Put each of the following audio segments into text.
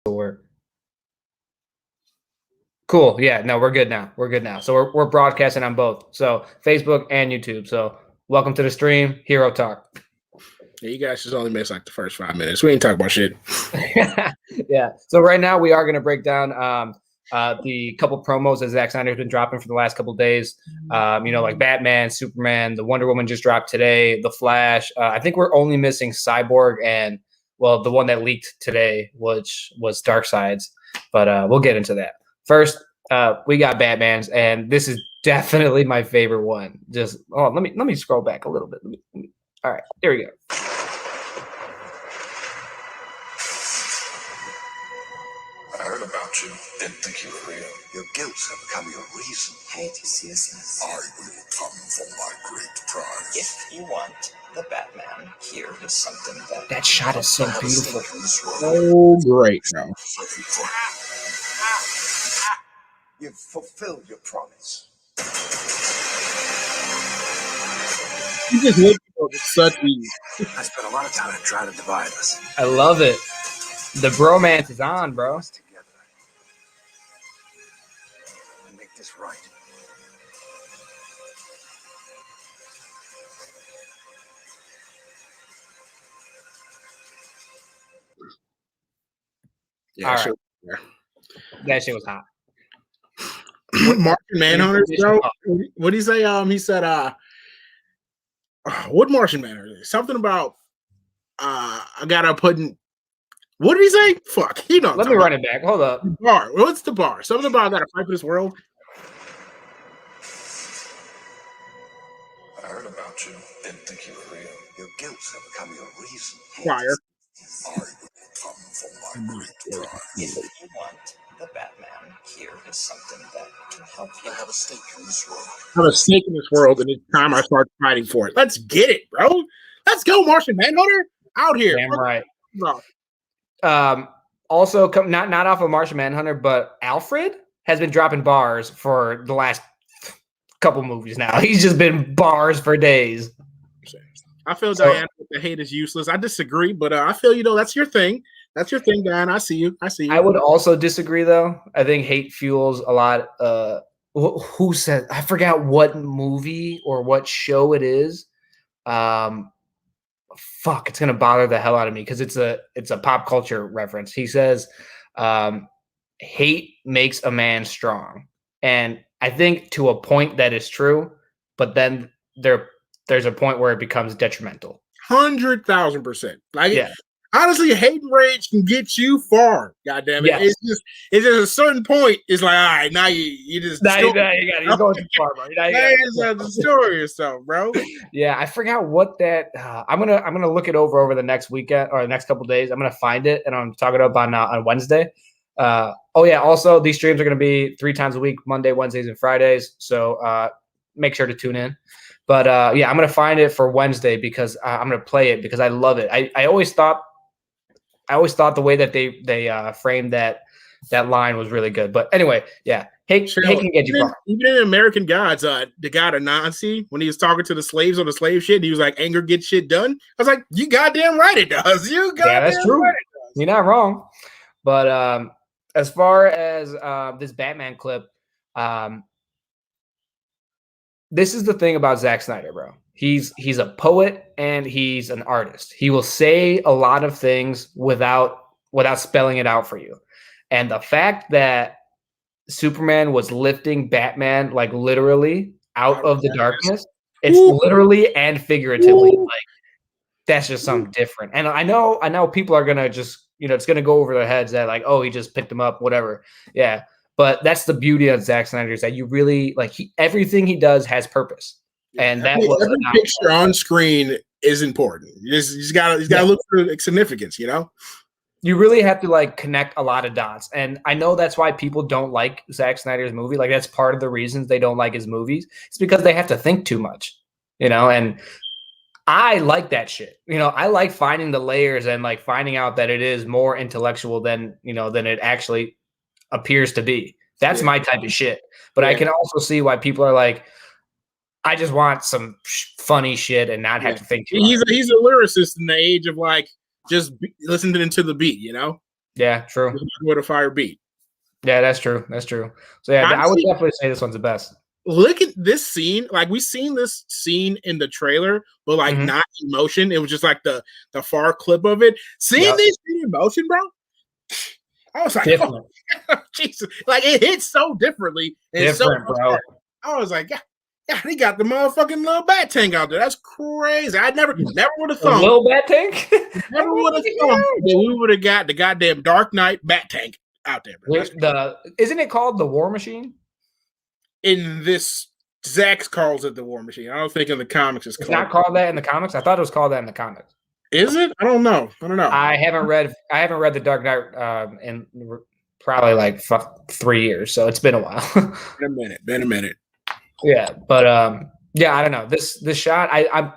Work. Cool. Yeah. No, we're good now. We're good now. So we're broadcasting on both. So Facebook and YouTube. So welcome to the stream, Hero Talk. Yeah, you guys just only missed like the first 5 minutes. We ain't talking about shit. Yeah. So right now we are going to break down the couple promos that Zack Snyder's been dropping for the last couple of days. Like Batman, Superman, the Wonder Woman just dropped today, The Flash. I think we're only missing Cyborg and, well, the one that leaked today, which was Darkseid's. But we'll get into that. First, we got Batman's, and this is definitely my favorite one. Let me scroll back a little bit. All right, here we go. I heard about you. Didn't think you were real. Your guilts have become your reason. Hate is useless. I will come for my great prize. If you want the Batman, here is something That shot is so beautiful. Oh, great, bro. You've fulfilled your promise. You just look for such ease. I spent a lot of time trying to divide us. I love it. The bromance is on, bro. Us together. And make this right. Yeah, All sure. right. That shit was hot. Martian Manhunter, bro. What did he say? He said, what Martian Manhunter? Something about I gotta put in. What did he say? Fuck, you know. Let me run it back. Hold up. Bar. What's the bar? Something about I gotta fight for this world. I heard about you. Didn't think you were real. Your guilts have become your reason. Fire. I will come for my great prize. If you want the Batman, here is something that can help you. I have a stake in this world. I have a stake in this world, and it's time I start fighting for it. Let's get it, bro. Let's go, Martian Manhunter. Out here. Damn right. Bro. Also, not off of Martian Manhunter, but Alfred has been dropping bars for the last couple movies now. He's just been bars for days. I feel Diana with the hate is useless. I disagree, but I feel that's your thing. That's your thing, Diana. I see you. I would also disagree, though. I think hate fuels a lot. Who said? I forgot what movie or what show it is. Fuck, it's gonna bother the hell out of me because it's a pop culture reference. He says, "Hate makes a man strong," and I think to a point that is true, but then there's a point where it becomes detrimental. 100,000%. Like, yeah. Honestly, hate and rage can get you far. God damn it! Yes. It's just a certain point. It's like, all right, now you just you're going too far, bro. Destroy yourself, bro. Yeah, I forgot what that. I'm gonna look it over the next weekend or the next couple of days. I'm gonna find it and I'm talking up on Wednesday. Also these streams are gonna be 3 times a week: Monday, Wednesdays, and Fridays. So make sure to tune in. But I'm gonna find it for Wednesday because I'm gonna play it because I love it. I always thought the way that they framed that line was really good. But anyway, yeah, hate can get you far. Even in American Gods, the guy Anansi, when he was talking to the slaves on the slave shit, he was like, "Anger gets shit done." I was like, "You goddamn right it does." That's true. Right it does. You're not wrong. But as far as this Batman clip, this is the thing about Zack Snyder, bro. He's a poet and he's an artist. He will say a lot of things without spelling it out for you. And the fact that Superman was lifting Batman like literally out of the darkness, it's literally and figuratively. Like that's just something different. And I know people are gonna just it's gonna go over their heads that like, oh, he just picked him up, whatever. Yeah. But that's the beauty of Zack Snyder is that you really everything he does has purpose. And that was every picture on screen is important. He's got to look for significance, You really have to connect a lot of dots. And I know that's why people don't like Zack Snyder's movie. Like that's part of the reasons they don't like his movies. It's because they have to think too much, and I like that shit. I like finding the layers and finding out that it is more intellectual than it actually appears to be. That's my type of shit. But I can also see why people are like, I just want some funny shit and not have to think too hard. He's a lyricist in the age of just listening to the beat, Yeah, true. With a fire beat. Yeah, that's true. That's true. So yeah, I would Honestly, definitely say this one's the best. look at this scene. Like we've seen this scene in the trailer, but like Mhm. not in motion. It was just like the far clip of it. Seeing Yep. this in motion, bro. I was like, Different. oh, Jesus. Like it hits so differently. And Different, so bro. I was like, yeah, they got the motherfucking little bat tank out there. That's crazy. I never would have A thought. little bat tank? Never would have thought that we would have got the goddamn Dark Knight bat tank out there, bro. Isn't it called the War Machine? In this, Zack calls it the War Machine. I don't think in the comics It's not called that in the comics. I thought it was called that in the comics. Is it? I don't know. I haven't read the Dark Knight in probably like 3 years, so it's been a while. Been a minute. Yeah, but yeah, I don't know. This shot, I'm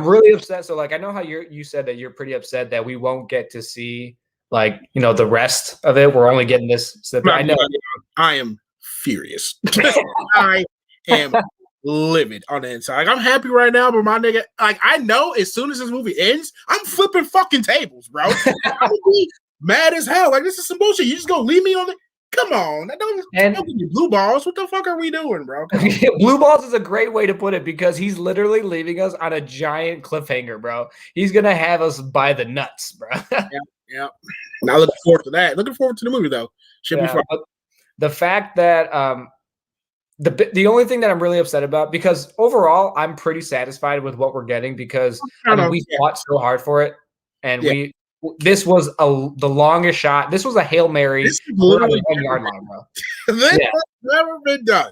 really upset. So like, I know how you said that you're pretty upset that we won't get to see like the rest of it. We're only getting this. I know. I am furious. I am livid on the inside. Like, I'm happy right now, but my nigga, like I know as soon as this movie ends, I'm flipping fucking tables, bro. I'm gonna be mad as hell. Like this is some bullshit. You just gonna leave me on the. Come on, don't give me blue balls. What the fuck are we doing, bro? Blue balls is a great way to put it because he's literally leaving us on a giant cliffhanger, bro. He's gonna have us by the nuts, bro. Yeah. Now looking forward to that. Looking forward to the movie though. Should be fun. The fact that the only thing that I'm really upset about, because overall I'm pretty satisfied with what we're getting because we fought so hard for it, and this was the longest shot. This was a Hail Mary. This is literally 1 yard line, bro. This has never been done.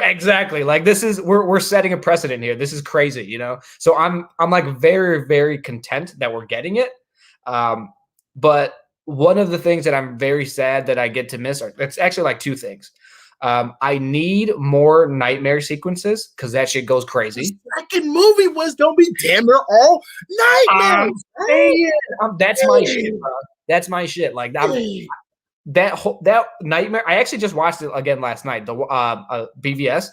Exactly. Like this is we're setting a precedent here. This is crazy, So I'm like very, very content that we're getting it. But one of the things that I'm very sad that I get to miss it's actually like two things. I need more nightmare sequences because that shit goes crazy. The second movie was don't be damn near all nightmares. That's my shit, bro. That's my shit. Like that nightmare. I actually just watched it again last night. The BVS,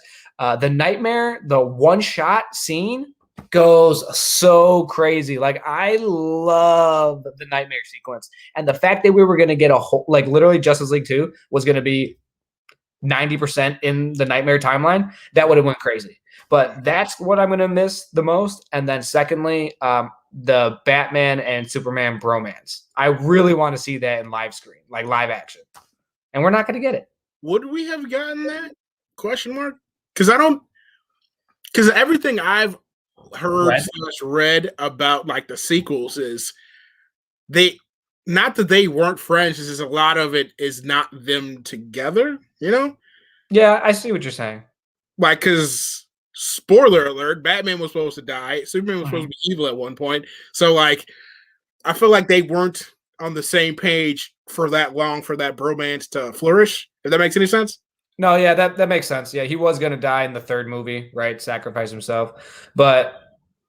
the nightmare, the one shot scene goes so crazy. Like I love the nightmare sequence, and the fact that we were gonna get a whole like literally Justice League 2 was gonna be 90% in the nightmare timeline, that would have went crazy. But that's what I'm going to miss the most. And then secondly, the Batman and Superman bromance. I really want to see that in live screen, like live action. And we're not going to get it. Would we have gotten that? Question mark? Because everything I've heard read about like the sequels is not that they weren't friends, it's just a lot of it is not them together, Yeah, I see what you're saying. Like, because spoiler alert, Batman was supposed to die, Superman was supposed to be evil at one point. So, like, I feel like they weren't on the same page for that long for that bromance to flourish. If that makes any sense? No, yeah, that makes sense. Yeah, he was gonna die in the third movie, right? Sacrifice himself. But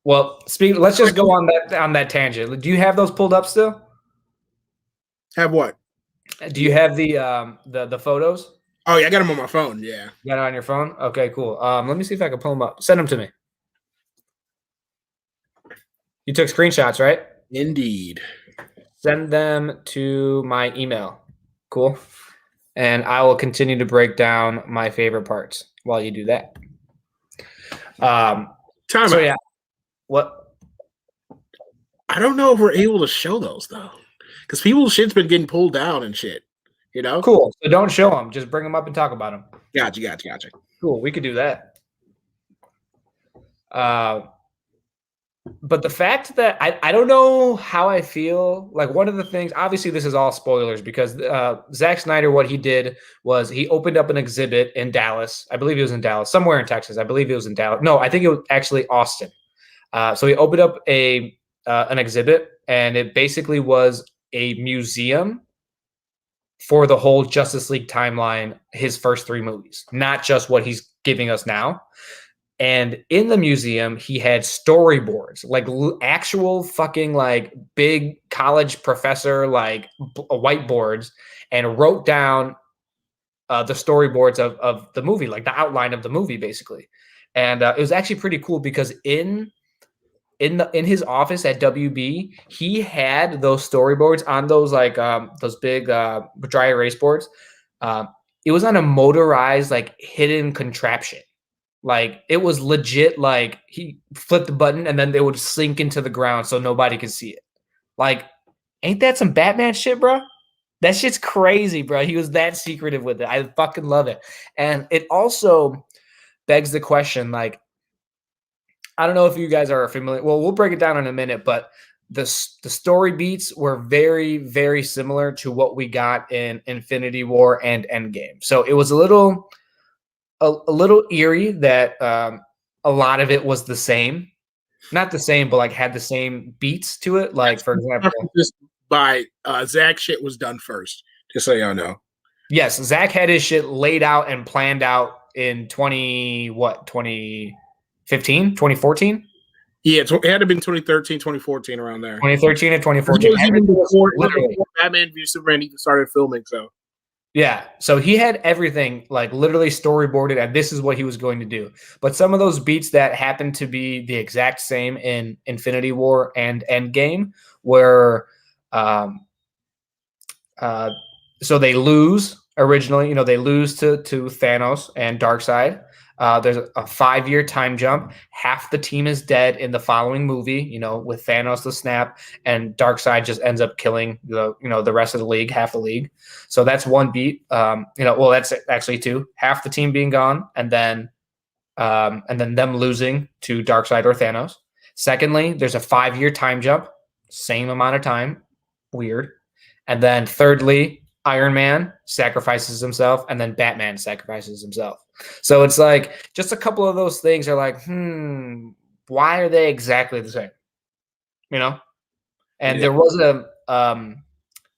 let's just go on that tangent. Do you have those pulled up still? Have what? Do you have the photos? Oh yeah, I got them on my phone. Yeah, you got it on your phone. Okay, cool. Let me see if I can pull them up. Send them to me. You took screenshots, right? Indeed. Send them to my email. Cool. And I will continue to break down my favorite parts while you do that. Yeah. What? I don't know if we're able to show those though. Because people's shit's been getting pulled down and shit, Cool. So don't show them. Just bring them up and talk about them. Gotcha. Cool. We could do that. But the fact that I don't know how I feel, like one of the things, obviously this is all spoilers because Zack Snyder, what he did was he opened up an exhibit in Dallas. I believe he was in Dallas, somewhere in Texas. I believe he was in Dallas. No, I think it was actually Austin. So he opened up an exhibit, and it basically was a museum for the whole Justice League timeline, his first 3 movies, not just what he's giving us now. And in the museum, he had storyboards, like actual fucking like big college professor, like whiteboards, and wrote down the storyboards of the movie, like the outline of the movie, basically. And it was actually pretty cool because in in his office at WB, he had those storyboards on those big dry erase boards. It was on a motorized like hidden contraption. Like it was legit. Like he flipped the button and then they would sink into the ground so nobody could see it. Like, ain't that some Batman shit, bro? That shit's crazy, bro. He was that secretive with it. I fucking love it. And it also begs the question, like, I don't know if you guys are familiar. Well, we'll break it down in a minute, but the story beats were very, very similar to what we got in Infinity War and Endgame. So it was a little eerie that a lot of it was the same. Not the same, but like had the same beats to it. Like, for example, by Zack shit was done first, just so y'all know. Yes, Zack had his shit laid out and planned out in 2015, 2014? Yeah, it had to have been 2013, 2014, around there. 2013 and 2014. Even before Batman v Superman even started filming, so. Yeah, so he had everything like literally storyboarded, and this is what he was going to do. But some of those beats that happened to be the exact same in Infinity War and Endgame were so they lose originally, they lose to Thanos and Darkseid. There's a 5-year time jump. Half the team is dead in the following movie, with Thanos the snap, and Darkseid just ends up killing the rest of the league, half the league. So that's one beat. Well, that's actually two. Half the team being gone, and then them losing to Darkseid or Thanos. Secondly, there's a 5-year time jump, same amount of time. Weird. And then thirdly, Iron Man sacrifices himself, and then Batman sacrifices himself. So it's like just a couple of those things are like, why are they exactly the same? And Yeah. there was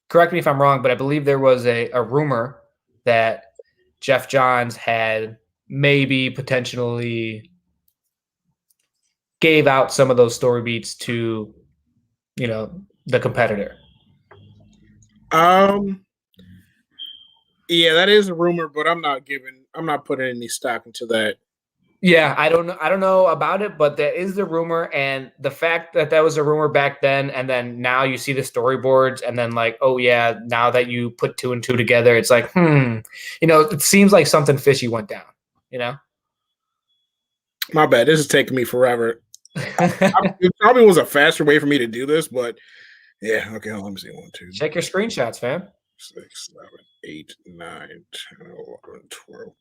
correct me if I'm wrong, but I believe there was a rumor that Jeff Johns had maybe potentially gave out some of those story beats to, the competitor. Yeah, that is a rumor, but I'm not putting any stock into that. Yeah, I don't know about it, but there is the rumor, and the fact that was a rumor back then, and then now you see the storyboards, and then like, oh yeah, now that you put 2 and 2 together, it's like, it seems like something fishy went down, My bad. This is taking me forever. It probably was a faster way for me to do this, but yeah. Okay, let me see. 1, 2. Check your screenshots, fam. 6, 7, 8, 9, 10, 11, 12,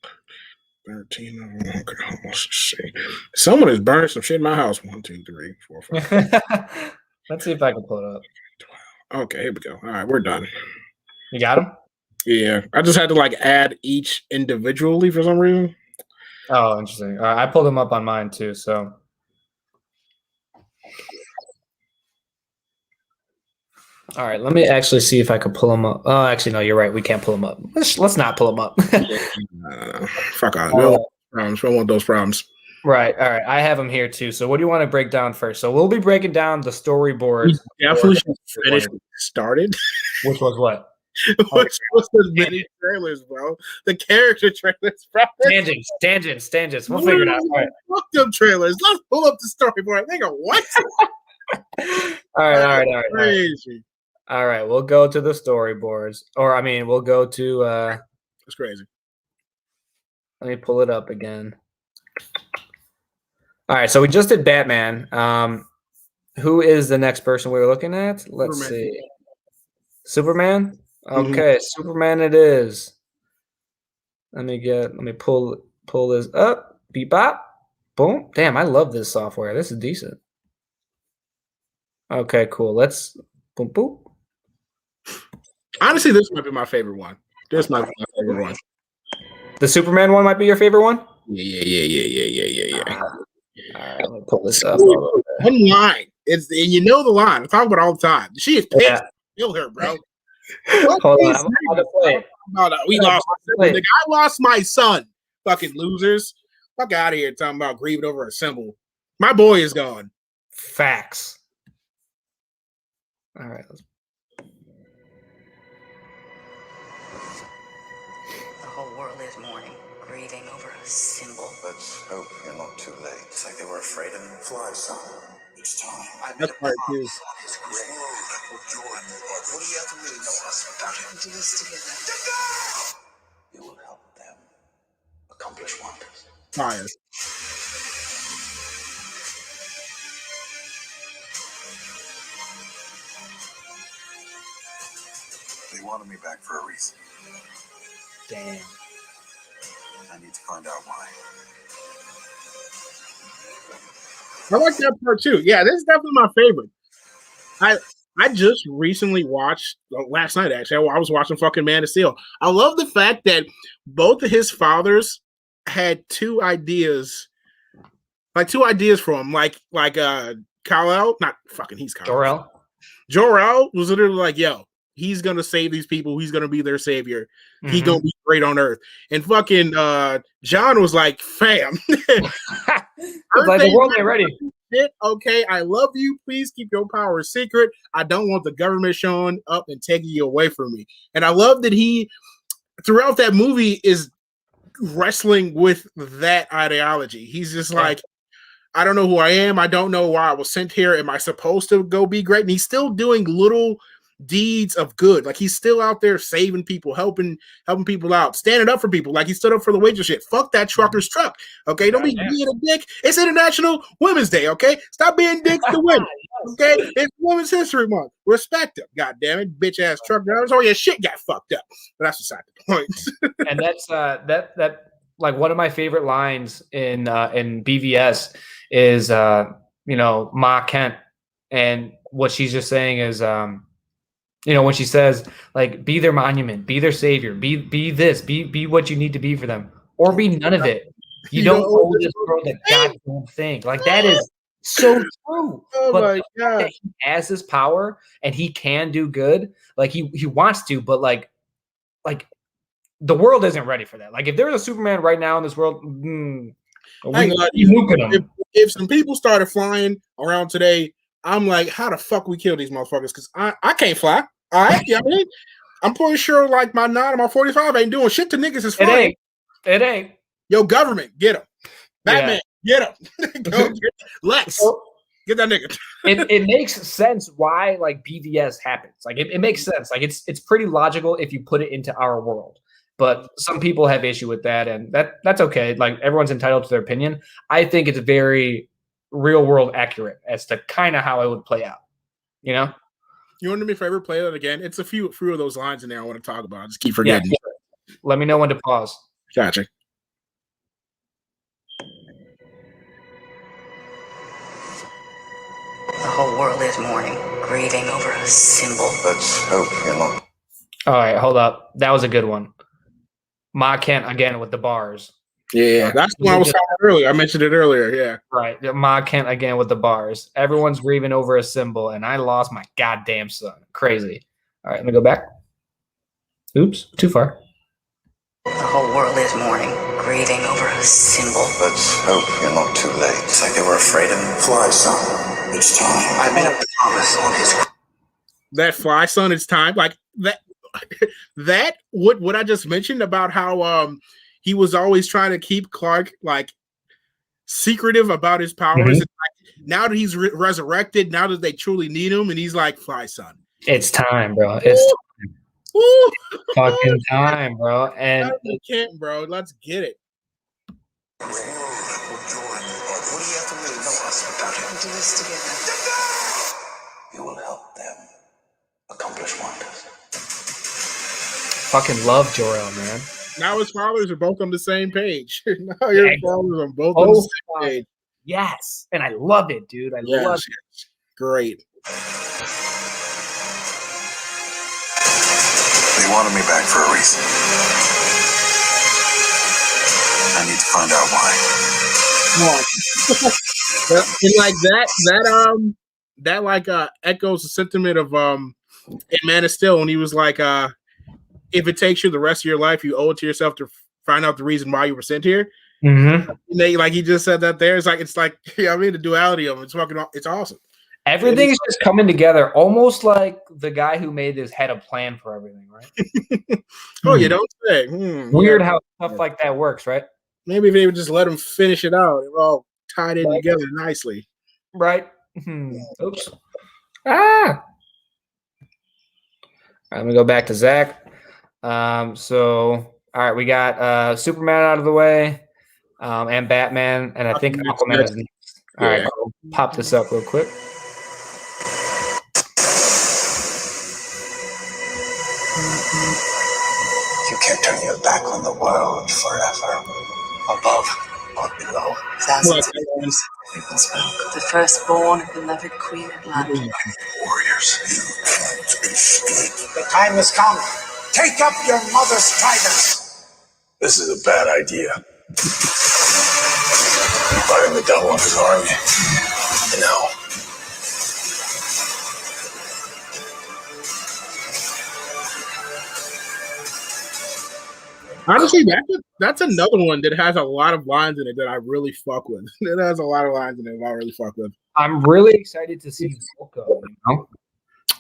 13. Okay, let's see. Someone is burning some shit in my house. 1, 2, 3, 4, 5. Let's see if I can pull it up. 12. Okay, here we go. All right, we're done. You got them? Yeah, I just had to like add each individually for some reason. Oh, interesting. I pulled them up on mine too, so. All right, let me actually see if I can pull them up. Oh, actually, no, you're right. We can't pull them up. Let's not pull them up. Fuck off. We don't want those problems. Right. All right. I have them here too. So what do you want to break down first? So we'll be breaking down the storyboard. We definitely should finish started. Which was what? Which was the mini trailers, bro. The character trailers, bro. Tangents. We'll figure it out. All right. Fuck them trailers. Let's pull up the storyboard. Nigga, what? All right. Crazy. All right, we'll go to the storyboards. Or, I mean, we'll go to... That's crazy. Let me pull it up again. All right, so we just did Batman. Who is the next person we were looking at? Let's see. Superman? Okay, Superman it is. Let me pull this up. Beep bop. Boom. Damn, I love this software. This is decent. Okay, cool. Let's boom boom. Honestly, this might be my favorite one. This might be my favorite one. The Superman one might be your favorite one? Yeah. All right, let me pull this up. One line. And you know the line. I talk about it all the time. She is pissed. Kill her, bro. Hold on, I'm about to play it. We lost my son. I lost my son. Fucking losers. Fuck out of here talking about grieving over a symbol. My boy is gone. Facts. All right. The whole world is mourning, grieving over a symbol. Let's hope you're not too late. It's like they were afraid of him. Fly, son. It's time. I made That's a part two. promise on his grave. What do you have to really know us about him? Do this together. You will help them accomplish wonders. Fire. They wanted me back for a reason. Damn. I need to find out why. I like that part too. Yeah, this is definitely my favorite. I just recently watched last night. Actually, I was watching fucking Man of Steel. I love the fact that both of his fathers had two ideas for him. Like Kal-El, not fucking. He's Kal-El. Jor-El. Jor-El was literally like, "Yo, he's gonna save these people. He's gonna be their savior. He gonna be great on Earth." And fucking John was like, "Fam, Like the world ain't ready. shit, okay, I love you. Please keep your power secret. I don't want the government showing up and taking you away from me." And I love that he, throughout that movie, is wrestling with that ideology. He's just like, I don't know who I am. I don't know why I was sent here. Am I supposed to go be great? And he's still doing little deeds of good. Like he's still out there saving people, helping people out, standing up for people. Like he stood up for the waitress shit. Fuck that trucker's truck. Okay, don't be being a dick. It's International Women's Day. Okay, stop being dicks to women. Okay, it's Women's History Month. Respect them. God damn it, bitch ass truck drivers. Oh, your shit got fucked up. But that's beside the point. And that's that like one of my favorite lines in BVS is Ma Kent, and what she's just saying is when she says like be their monument, be their savior, be this, be what you need to be for them, or be none of it. You don't owe this world a goddamn thing. Like that is so true. Oh but my God. that he has this power and he can do good. Like he wants to, but like the world isn't ready for that. Like if there was a Superman right now in this world, if some people started flying around today, I'm like, how the fuck we kill these motherfuckers? Because I can't fly. All right, you know what I mean? I'm pretty sure like my 9 or my 45 ain't doing shit to niggas is flying. It ain't. Yo, government, get him. Batman, get him. Go get Lex. Get that nigga. it makes sense why like BVS happens. Like it makes sense. Like it's pretty logical if you put it into our world. But some people have issue with that, and that's okay. Like everyone's entitled to their opinion. I think it's very real world accurate as to kind of how it would play out. You know? You want to be favorite play that again? It's a few of those lines in there I want to talk about. I just keep forgetting. Yeah. Let me know when to pause. Gotcha. The whole world is mourning, grieving over a symbol. Let's hope you're not. All right, hold up. That was a good one. Ma Kent again with the bars. Yeah, that's what I was talking earlier. I mentioned it earlier. Yeah. Right. Ma Kent again with the bars. Everyone's grieving over a symbol, and I lost my goddamn son. Crazy. All right, let me go back. Oops, too far. The whole world is mourning, grieving over a symbol. Let's hope you're not too late. It's like they were afraid of him. Fly, son. It's time. I made a promise on his. That fly, son. It's time. Like that. That what I just mentioned about how he was always trying to keep Clark like secretive about his powers. Mm-hmm. Like, now that he's resurrected, now that they truly need him, and he's like, "Fly, son." It's time, bro. It's fucking time, bro. And you can't, bro. Let's get it. What do you have to really know us about him? Do this together. You will help them accomplish wonders. Fucking love Jor-El, man. Now his fathers are both on the same page. Now your fathers are both on the same page. Yes, and I love it, dude. I love it. Great. They wanted me back for a reason. I need to find out why. And like that like echoes the sentiment of in Man of Steel when he was like if it takes you the rest of your life, you owe it to yourself to find out the reason why you were sent here. Mm-hmm. Like he just said that there. It's like you know what I mean, the duality of it. It's awesome. Everything is just coming together, almost like the guy who made this had a plan for everything, right? Oh, you don't say. Weird how stuff like that works, right? Maybe if they would just let him finish it out, it all tied in together nicely. Right. Oops. Ah. Let me go back to Zack. All right, we got Superman out of the way, and Batman, and I think Aquaman is next. All right, I'll pop this up real quick. You can't turn your back on the world forever. Above or below. Thousands of years, people spoke. The firstborn and beloved Queen Atlantis. Warriors, you can't escape. The time has come. Take up your mother's trident. This is a bad idea. Fighting the devil and his army. No. Honestly, that's another one that has a lot of lines in it that I really fuck with. It has a lot of lines in it that I really fuck with. I'm really excited to see Falcon. You know?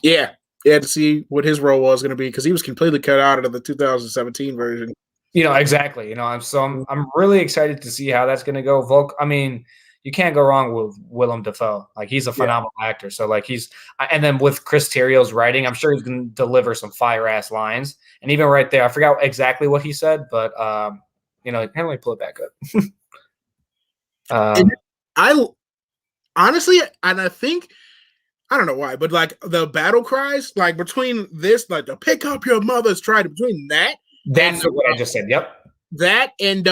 Yeah, to see what his role was going to be because he was completely cut out of the 2017 version. Exactly. I'm really excited to see how that's going to go. I mean, you can't go wrong with Willem Dafoe. Like, he's a phenomenal actor. So, like, and then with Chris Terrio's writing, I'm sure he's going to deliver some fire ass lines. And even right there, I forgot exactly what he said, but how do we pull it back up? I honestly, and I think, I don't know why, but like the battle cries, like between this, like the pick up your mother's trident, between that, that's what I just said. Yep. That and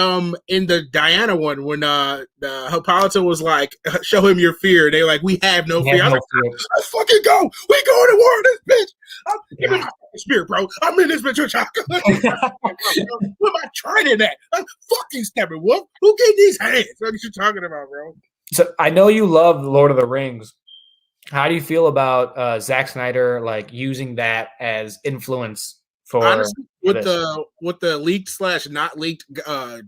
in the Diana one when the Hippolyta was like, show him your fear. They like, we have no fear. Let's fucking go. We going to war with this bitch. I'm in this spirit, bro. I'm in this bitch with chocolate. What am I trying at? I'm fucking stepping wolf. Who gave these hands? What are you talking about, bro? So I know you love Lord of the Rings. How do you feel about Zack Snyder like using that as influence? Honestly, with the leaked / not leaked Dark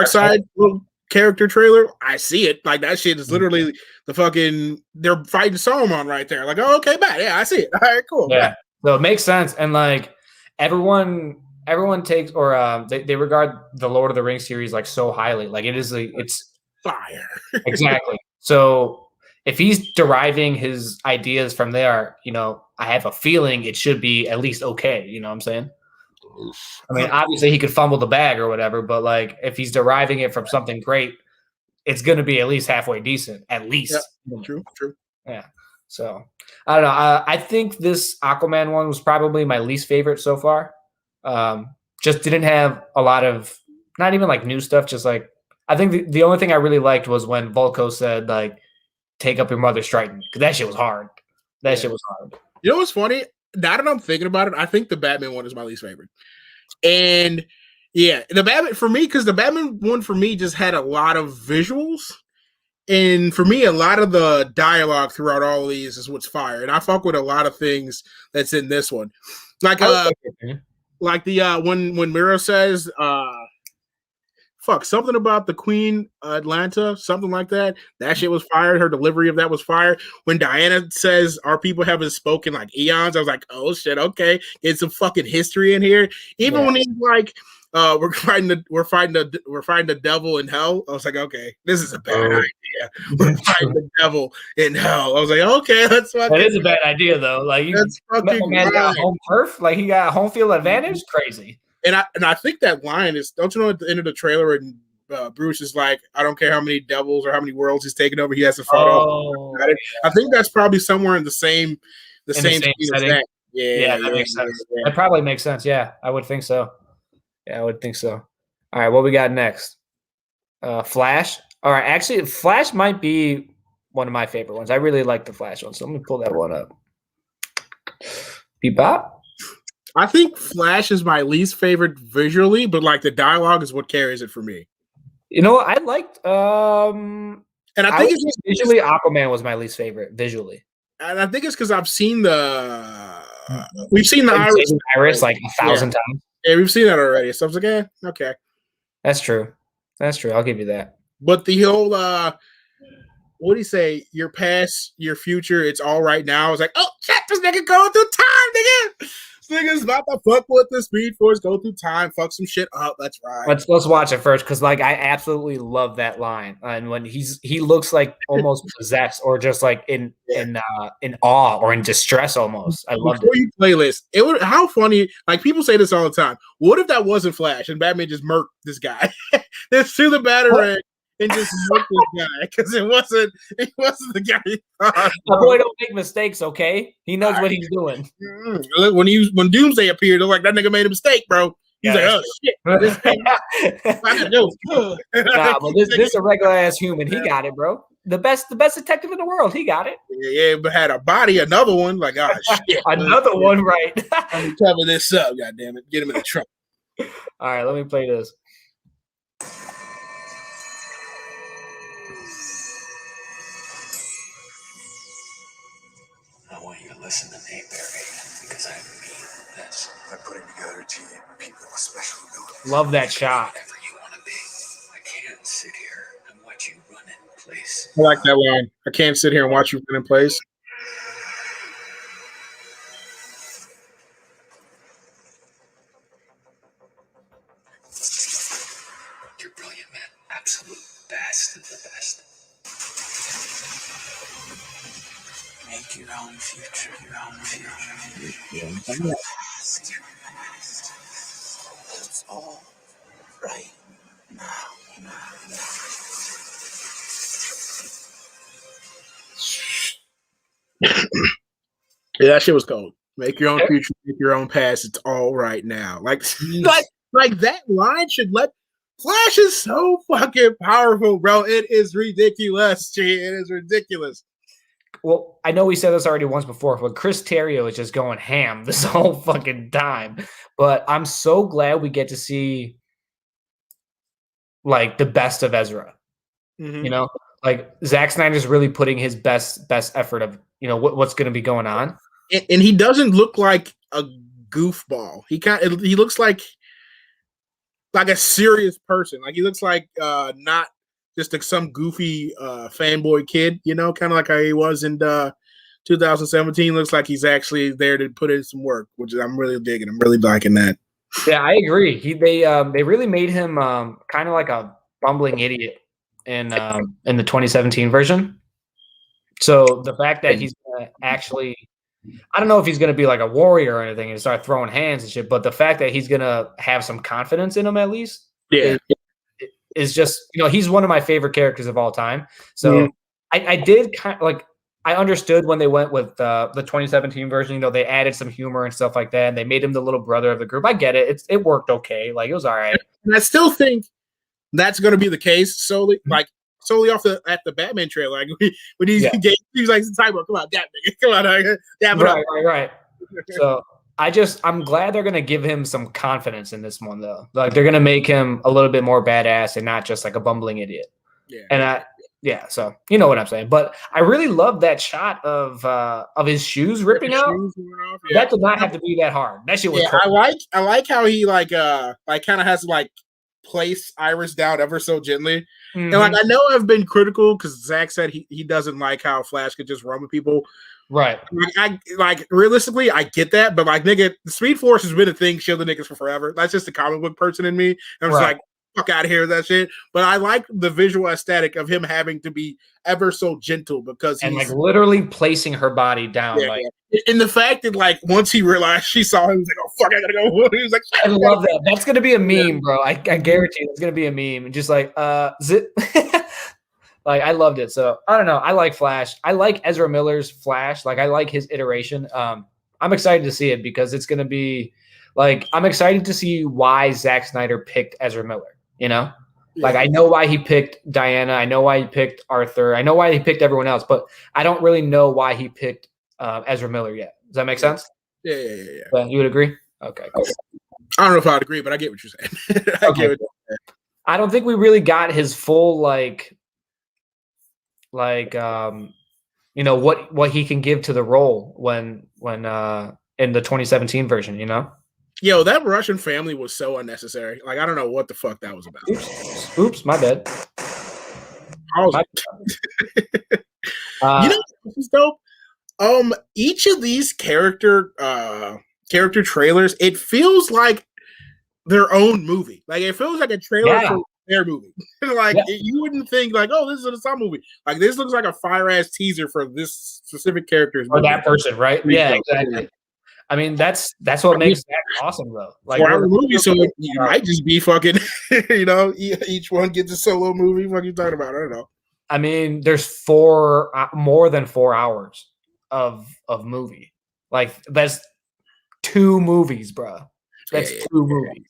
Side character trailer, I see it. Like, that shit is literally the fucking, they're fighting Saruman right there. Like, oh, okay, bad. Yeah, I see it. All right, cool. Yeah, so it makes sense. And like everyone takes they regard the Lord of the Rings series like so highly. Like, it's fire. Exactly. So if he's deriving his ideas from there, I have a feeling it should be at least okay. You know what I'm saying? I mean, obviously he could fumble the bag or whatever, but like if he's deriving it from something great, it's going to be at least halfway decent, at least. Yeah, true. Yeah. So I don't know. I think this Aquaman one was probably my least favorite so far. Just didn't have a lot of, not even like new stuff. Just like, I think the only thing I really liked was when Volko said like, take up your mother's trident, because that shit was hard. Shit was hard. You know what's funny? Now that I'm thinking about it, I think the Batman one is my least favorite. And yeah, the Batman for me, because the Batman one for me just had a lot of visuals. And for me, a lot of the dialogue throughout all of these is what's fire. And I fuck with a lot of things that's in this one. Like like the when Miro says something about the Queen Atlanta, something like that. That shit was fired. Her delivery of that was fired. When Diana says our people haven't spoken like eons, I was like, oh shit, okay, get some fucking history in here. Even when he's like, we're fighting the devil in hell. I was like, okay, this is a bad idea. We're fighting the devil in hell. I was like, okay, that's fucking. That is a bad idea though. Like, that's fucking man got home turf. Like, he got home field advantage. Crazy. And I think that line is, don't you know, at the end of the trailer, and Bruce is like, I don't care how many devils or how many worlds he's taken over, he has to fight off. I think that's probably somewhere in the same scene as that. Yeah, that makes sense. Yeah. That probably makes sense. Yeah, I would think so. Yeah, I would think so. All right, what we got next? Flash. All right, actually, Flash might be one of my favorite ones. I really like the Flash one, so let me pull that one up. Bebop. I think Flash is my least favorite visually, but like the dialogue is what carries it for me. You know what? I liked and I think it's just visually Aquaman was my least favorite visually. And I think it's because we've seen the Iris like 1,000 times. Yeah, we've seen that already. So I was like, okay. That's true. I'll give you that. But the whole what do you say? Your past, your future, it's all right now. I was like, oh shit, this nigga going through time, nigga. nigga's about to fuck with the Speed Force, go through time, fuck some shit up. That's right. Let's watch it first because like I absolutely love that line, and when he looks like almost possessed or just like in awe or in distress almost. I loved Before it. you playlist, it would how funny. Like people say this all the time. What if that wasn't Flash and Batman just murked this guy? Just threw the Batarang and just murked this guy because it wasn't the guy. My boy don't make mistakes, okay? He knows what he's doing. Look, when Doomsday appeared, they're like that nigga made a mistake, bro. He's like, oh shit. Nah, but this a regular ass human. He got it, bro. The best detective in the world. He got it. Yeah, but had a body, another one. Like, oh shit. Another one, right? Let me cover this up, goddamn it. Get him in the trunk. All right, let me play this. I want you to listen to me, Barry, because I mean this. I'm putting together a team of people with special abilities. Love that shot. Whatever you want to be. I can't sit here and watch you run in place. I like that line. I can't sit here and watch you run in place. You're brilliant, man. Absolute best of the best. Make your own future, your own future. It's all right now. Yeah, that shit was cold. Make your own future, make your own past. It's all right now. Like that line should let Flash is so fucking powerful, bro. It is ridiculous. It is ridiculous. Well, I know we said this already once before, but Chris Terrio is just going ham this whole fucking time. But I'm so glad we get to see like the best of Ezra. Mm-hmm. You know, like Zack Snyder's really putting his best effort of what's going to be going on. And he doesn't look like a goofball. He looks like a serious person. Like he looks like not just like some goofy fanboy kid, kind of like how he was in 2017. Looks like he's actually there to put in some work, which I'm really digging. I'm really liking that. Yeah, I agree. They really made him kind of like a bumbling idiot in the 2017 version. So the fact that he's gonna actually, I don't know if he's gonna be like a warrior or anything and start throwing hands and shit, but the fact that he's gonna have some confidence in him at least, is just he's one of my favorite characters of all time. So I did kind of like I understood when they went with the 2017 version. They added some humor and stuff like that, and they made him the little brother of the group. I get it; it worked okay. Like it was all right. And I still think that's going to be the case solely off at the Batman trailer. Like when he's like, "Come on, that nigga, come on, right." So I'm glad they're gonna give him some confidence in this one though. Like they're gonna make him a little bit more badass and not just like a bumbling idiot. Yeah. And so you know what I'm saying. But I really love that shot of his shoes ripping out. Yeah. That did not have to be that hard. That shit was cool. I like how he like kind of has like place Iris down ever so gently. Mm-hmm. And like I know I've been critical because Zack said he doesn't like how Flash could just run with people. Right. Like realistically, I get that, but like nigga, the Speed Force has been a thing shielding niggas for forever. That's just the comic book person in me. I'm just like, fuck out of here with that shit. But I like the visual aesthetic of him having to be ever so gentle because he's like literally placing her body down. Yeah, and the fact that like once he realized she saw him, he was like, oh fuck, I gotta go. He was like, I love that. That's gonna be a meme, bro. I guarantee it's gonna be a meme. Just like zip. Like I loved it. So I don't know. I like Flash. I like Ezra Miller's Flash. Like I like his iteration. I'm excited to see it because it's gonna be like I'm excited to see why Zack Snyder picked Ezra Miller. Like I know why he picked Diana. I know why he picked Arthur. I know why he picked everyone else, but I don't really know why he picked Ezra Miller yet. Does that make sense? Yeah. You would agree? Okay. Cool. I don't know if I'd agree, but I get what you're saying. I don't think we really got his full what he can give to the role when in the 2017 version, Yo, that Russian family was so unnecessary. Like I don't know what the fuck that was about. Oops, my bad. You know what's dope? Each of these character character trailers, it feels like their own movie. Like it feels like a trailer for their movie. Like you wouldn't think like, oh, this is a Saw movie. Like this looks like a fire ass teaser for this specific character's or movie. that person, right? Yeah, exactly. I mean, that's what makes that awesome though. Like 4 hour movie, so it might just be fucking, you know, each one gets a solo movie. What are you talking about? I don't know. I mean, there's more than 4 hours of movie. Like that's 2 movies, bro. That's 2 movies.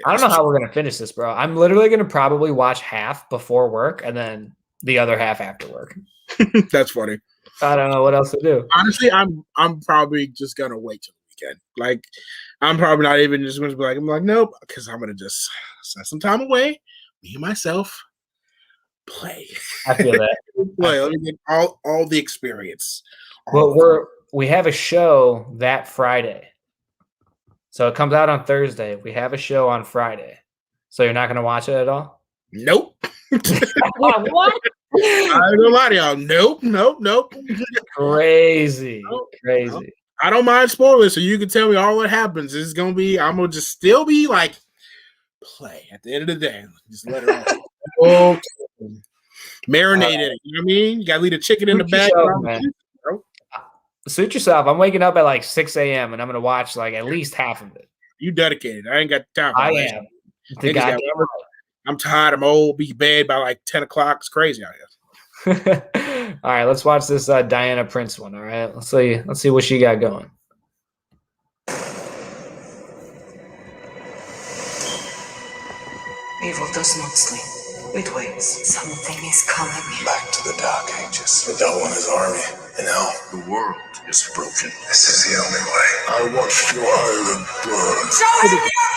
I don't know how we're gonna finish this, bro. I'm literally gonna probably watch half before work and then the other half after work. That's funny. I don't know what else to do. Honestly, I'm probably just gonna wait till the weekend. Like, I'm probably not even just gonna be like, I'm like, nope, because I'm gonna just set some time away, me and myself, play. I feel that. Play. Let me get all the experience. Well, we have a show that Friday. So it comes out on Thursday. We have a show on Friday. So you're not going to watch it at all? Nope. What? I ain't gonna lie to y'all. Nope. Crazy. Crazy. I don't mind spoilers, so you can tell me all what happens. It's gonna be, I'm gonna just still be like, play at the end of the day. Just let it all marinate it. You know what I mean? You gotta leave the chicken in the bag. Suit yourself. I'm waking up at like 6 a.m. and I'm gonna watch like at least half of it. You dedicated. I ain't got time for I that. am. The goddamn right. I'm tired. I'm old. Be bed by like 10 o'clock. It's crazy out here. All right, let's watch this Diana Prince one. All right, let's see what she got going. Evil does not sleep. It waits. Something is coming. Back to the Dark Ages. The Devil and his army. And now the world is broken. This is the only way. I watched your island burn. Show him your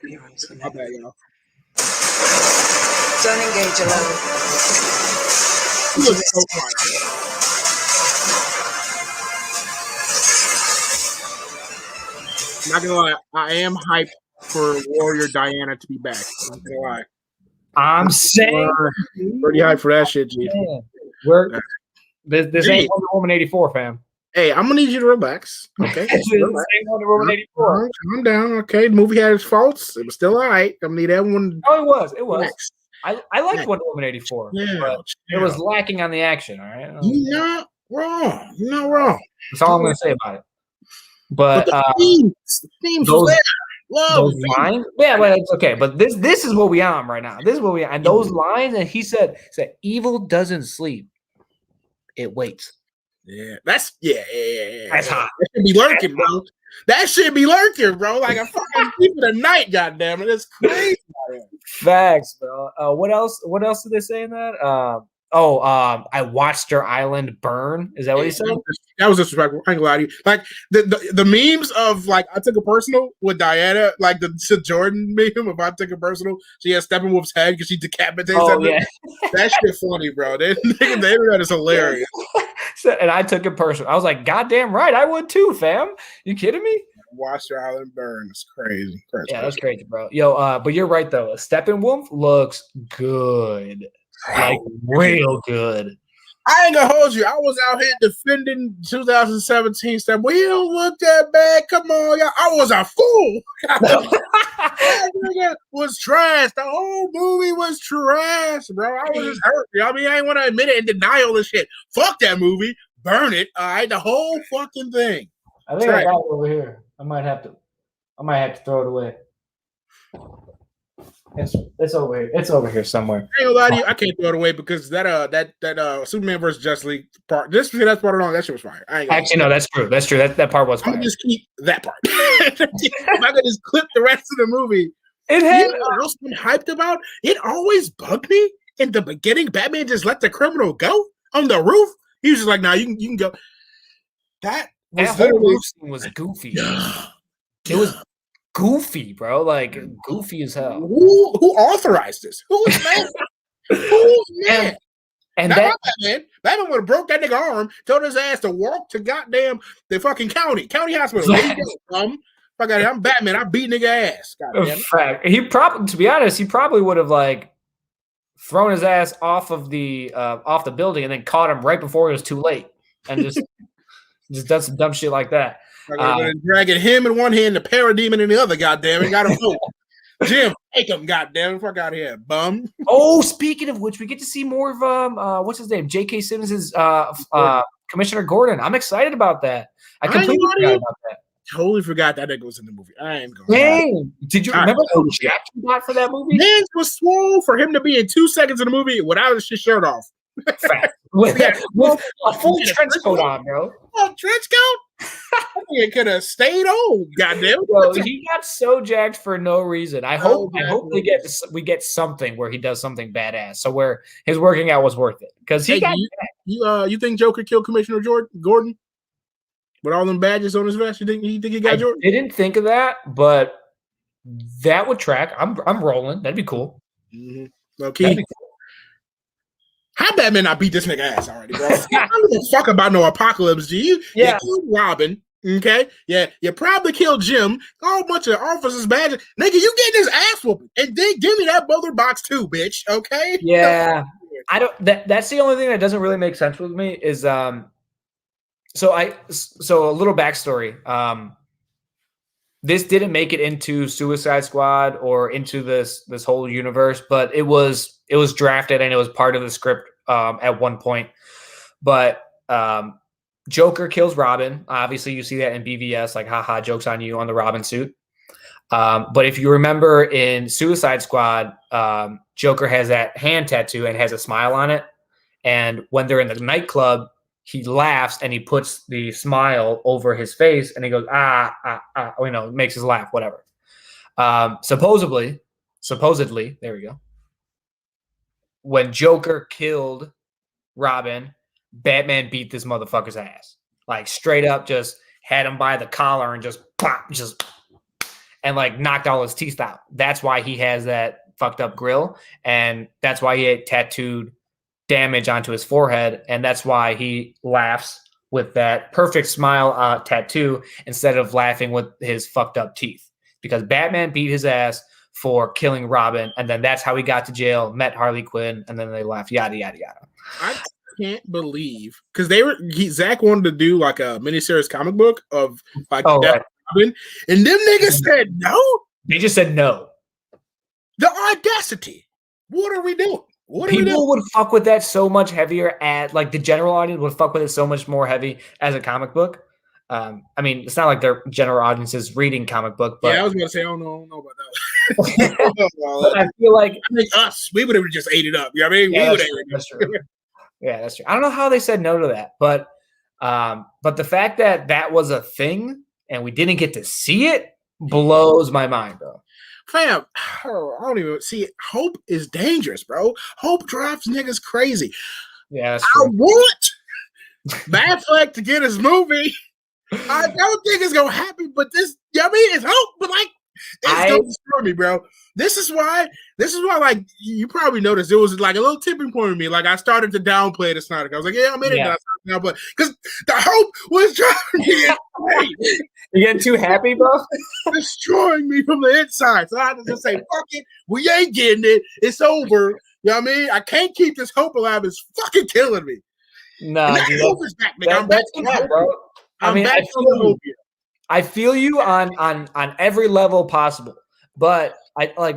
fear! My bad, y'all. Don't engage alone. You look so quiet. Not gonna lie, I am hyped for Warrior Diana to be back. Not gonna lie. I'm saying pretty hyped for that shit, G. This ain't Wonder Woman 84, fam. Hey, I'm gonna need you to relax. Okay. This ain't Wonder Woman 84. Calm down. Okay, the movie had its faults. It was still all right. I'm gonna need everyone. Oh, it was. It was. I liked Wonder Woman 84. Yeah, but it was lacking on the action, all right? You're not wrong. You're not wrong. That's all I'm gonna say about it. But the themes those lines, yeah, but it's okay. But this is what we on right now. This is what we on. And those lines, and he said evil doesn't sleep; it waits. Yeah, that's That's hot. That should be lurking, bro. That should be lurking, bro. Like a fucking thief of the night, goddamn it! It's crazy. Facts, bro. What else? What else did they say in that? I watched your island burn. Is that what he said? That was disrespectful. I ain't gonna lie to you. Like the memes of like I took it personal with Diana, like the Jordan meme of I took it personal. She has Steppenwolf's head because she decapitates something. Yeah. That shit funny, bro. The internet is hilarious. And I took it personal. I was like, goddamn right, I would too, fam. You kidding me? Watch your island burn. It's crazy. Yeah, that's crazy, bro. Yo, but you're right though. Steppenwolf looks good. Like real good. I ain't gonna hold you. I was out here defending 2017 stuff. We don't look that bad. Come on, y'all. I was a fool. That was trash. The whole movie was trash, bro. I was just hurt. I mean, I ain't want to admit it and deny all this shit. Fuck that movie. Burn it. All right, the whole fucking thing. I think I got it over here. I might have to throw it away. It's over here. It's over here somewhere. I ain't gonna lie to you. I can't throw it away because that Superman versus Justice League part. That's part of that shit was fire. Actually, no, that's true. That's true. That part was fire. I'm gonna just keep that part. I'm gonna just clip the rest of the movie. It had what else I'm hyped about. It always bugged me in the beginning. Batman just let the criminal go on the roof. He was just like, "Nah, you can go." That whole scene was goofy. It was goofy, bro. Like goofy as hell. Who authorized this? Who was man? Who's man? And that Batman would have broke that nigga arm, told his ass to walk to goddamn the fucking county hospital. I'm Batman. I beat nigga ass. Fact. He probably, to be honest, he probably would have like thrown his ass off of the building and then caught him right before it was too late. and just does some dumb shit like that. Dragging him in one hand, the parademon in the other. Goddamn it, got him. Jim, take him. Goddamn, fuck out of here, bum. Oh, speaking of which, we get to see more of what's his name, J.K. Simmons' Commissioner Gordon. I'm excited about that. I completely forgot about that. Totally forgot that nigga was in the movie. I ain't gonna. Dang, did you remember how jacked you got for that movie? Hands was swole for him to be in 2 seconds in the movie without his shirt off. with a full trench coat on, bro. Oh, trench coat? He could have stayed old. Goddamn. Bro, he got so jacked for no reason. I hope we get something where he does something badass. So where his working out was worth it because he got. You think Joker killed Commissioner Gordon with all them badges on his vest? You think he got Jordan? I didn't think of that, but that would track. I'm rolling. That'd be cool. Mm-hmm. Okay. How Batman not beat this nigga ass already, bro? I don't give a fuck about no apocalypse, G. You killed Robin, okay? Yeah, you probably killed Jim. A whole bunch of officers, badges. Nigga, you getting his ass whooping. And then give me that mother box too, bitch, okay? Yeah. I don't that's the only thing that doesn't really make sense with me is so a little backstory. This didn't make it into Suicide Squad or into this whole universe, but it was drafted and it was part of the script at one point. But Joker kills Robin. Obviously, you see that in BVS, like, haha, joke's on you on the Robin suit. But if you remember in Suicide Squad, Joker has that hand tattoo and has a smile on it. And when they're in the nightclub, he laughs and he puts the smile over his face and he goes, makes his laugh, whatever. Supposedly, there we go. When Joker killed Robin, Batman beat this motherfucker's ass. Like straight up just had him by the collar and just like knocked all his teeth out. That's why he has that fucked up grill. And that's why he had tattooed damage onto his forehead, and that's why he laughs with that perfect smile tattoo instead of laughing with his fucked up teeth, because Batman beat his ass for killing Robin, and then that's how he got to jail, met Harley Quinn, and then they laughed, yada yada yada. I can't believe because Zack wanted to do like a miniseries comic book of like Robin, and them niggas said no. They just said no. The audacity. What are we doing? People would fuck with that so much heavier like the general audience would fuck with it so much more heavy as a comic book. I mean, it's not like their general audience is reading comic book, but I was gonna say, I don't know about that. I feel like we would have just ate it up. You know what I mean? That's true. Yeah, that's true. I don't know how they said no to that, but the fact that was a thing and we didn't get to see it blows my mind, bro. Fam, I don't even see it. Hope is dangerous, bro. Hope drives niggas crazy. Yeah, that's true. I want Batfleck to get his movie. I don't think it's gonna happen, but this, you know what I mean? It's hope, but like it's gonna destroy me, bro. This is why, like, you probably noticed it was like a little tipping point with me. Like, I started to downplay the Snyder. I was like, yeah, I'm in it now, but because the hope was driving me insane. You getting too happy, bro? Destroying me from the inside. So I had to just say, fuck it. We ain't getting it. It's over. You know what I mean? I can't keep this hope alive. It's fucking killing me. Nah, dude, hope is back, nigga. I'm back to hope, bro. I feel you on every level possible. But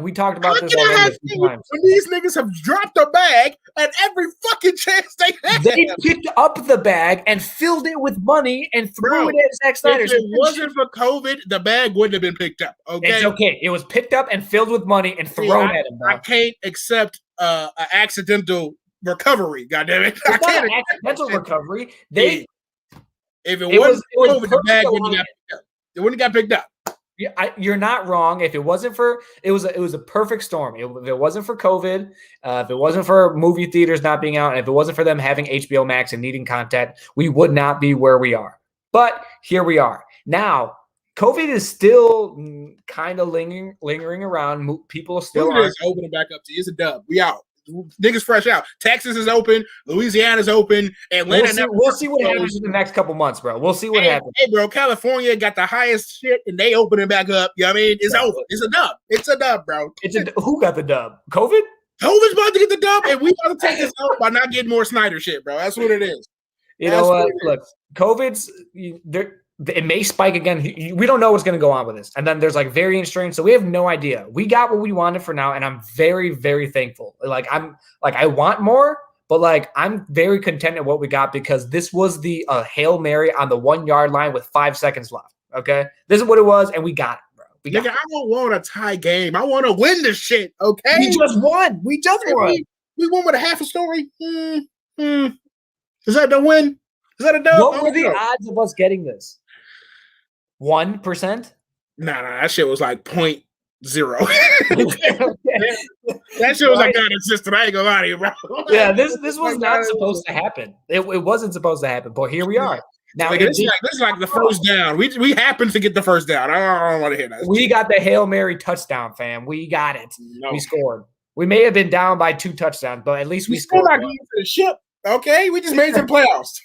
we talked about this already a few times. When these niggas have dropped a bag at every fucking chance they have. They picked up the bag and filled it with money and threw it at Zack Snyder. If it wasn't for COVID, the bag wouldn't have been picked up. Okay, it's okay. It was picked up and filled with money and thrown at him. Bro. I can't accept an accidental recovery. Goddamn it! It's not an accidental recovery. If it wasn't COVID, the bag wouldn't have got picked up. It wouldn't have got picked up. Yeah, you're not wrong. If it wasn't for it was a perfect storm. If it wasn't for COVID, if it wasn't for movie theaters not being out, and if it wasn't for them having HBO Max and needing content, we would not be where we are. But here we are. Now, COVID is still kind of lingering around. People still are opening back up to you. It's a dub. We out. Niggas fresh out. Texas is open. Louisiana's open. Atlanta. We'll see what happens in the next couple months, bro. We'll see what happens. Hey, bro, California got the highest shit, and they opening back up. You know what I mean? It's over. It's a dub. It's a dub, bro. Who got the dub? COVID? COVID's about to get the dub, and we about to take this out by not getting more Snyder shit, bro. That's what it is. You know what? Look, COVID's there. It may spike again. We don't know what's going to go on with this. And then there's like variant strains. So we have no idea. We got what we wanted for now. And I'm very, very thankful. I want more, but like, I'm very content at what we got because this was the Hail Mary on the 1 yard line with 5 seconds left. Okay. This is what it was. And we got it, bro. Nigga, I don't want a tie game. I want to win this shit. Okay. We just won. We won. We won with a half a story. Is that the win? Is that a dub? What were the odds of us getting this? 1%? Nah, that shit was like 0.0. That shit was like non-existent. I ain't gonna lie to you, bro. Yeah, this was not supposed to happen. It wasn't supposed to happen, but here we are. Now this is like the first down. We happened to get the first down. I don't want to hear that. We got the Hail Mary touchdown, fam. We got it. No. We scored. We may have been down by 2 touchdowns, but at least we scored. Still not getting to the ship. Okay, we just made some playoffs.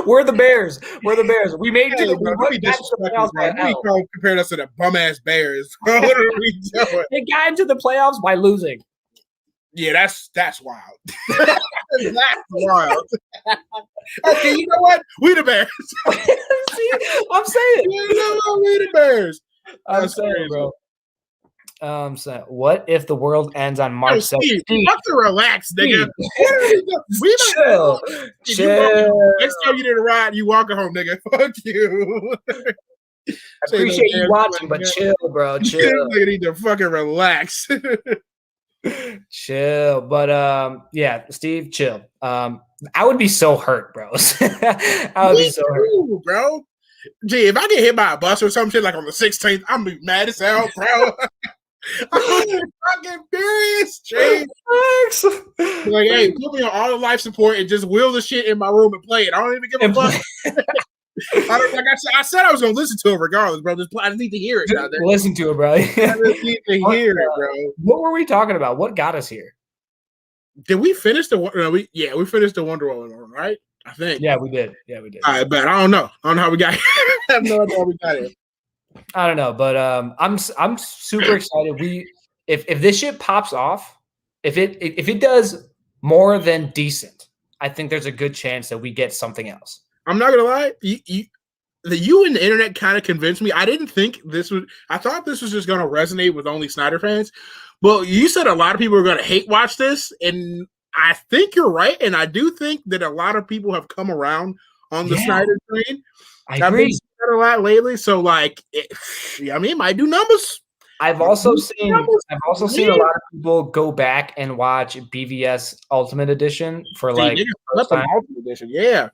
We're the Bears. We made it to the playoffs. We compared us to the bum ass Bears. What are we doing? They got into the playoffs by losing. Yeah, that's wild. That's wild. Okay, you know what? We the Bears. See, I'm saying. You know what? We the Bears. I'm saying, bro. So what if the world ends on March 17th? You have to relax, nigga. Chill. Next time you did a ride, you walking home, nigga. Fuck you. I appreciate you watching, but chill, bro. Chill. Nigga need to fucking relax. Chill. But yeah, Steve, chill. I would be so hurt, bro. I would be so hurt, bro. Gee, if I get hit by a bus or some shit like on the 16th, I'm gonna be mad as hell, bro. I'm fucking furious, Jay. Like, hey, put me on all the life support and just wheel the shit in my room and play it. I don't even give a fuck. I said I was gonna listen to it regardless, bro. I just need to hear it. Listen to it, bro. I just need to hear it, bro. What were we talking about? What got us here? Did we finish we finished the Wonder Woman one, right? I think. Yeah, we did. All right, but I don't know. I don't know how we got here. I have no idea how we got here. I don't know, but I'm super excited. If this shit pops off, if it does more than decent, I think there's a good chance that we get something else. I'm not gonna lie, you and the internet kind of convinced me. I didn't think this would. I thought this was just gonna resonate with only Snyder fans. But you said a lot of people are gonna hate watch this, and I think you're right. And I do think that a lot of people have come around on the Snyder train. I agree. A lot lately, so like, it might do numbers. I've also seen a lot of people go back and watch BVS Ultimate Edition for like Ultimate Edition, yeah,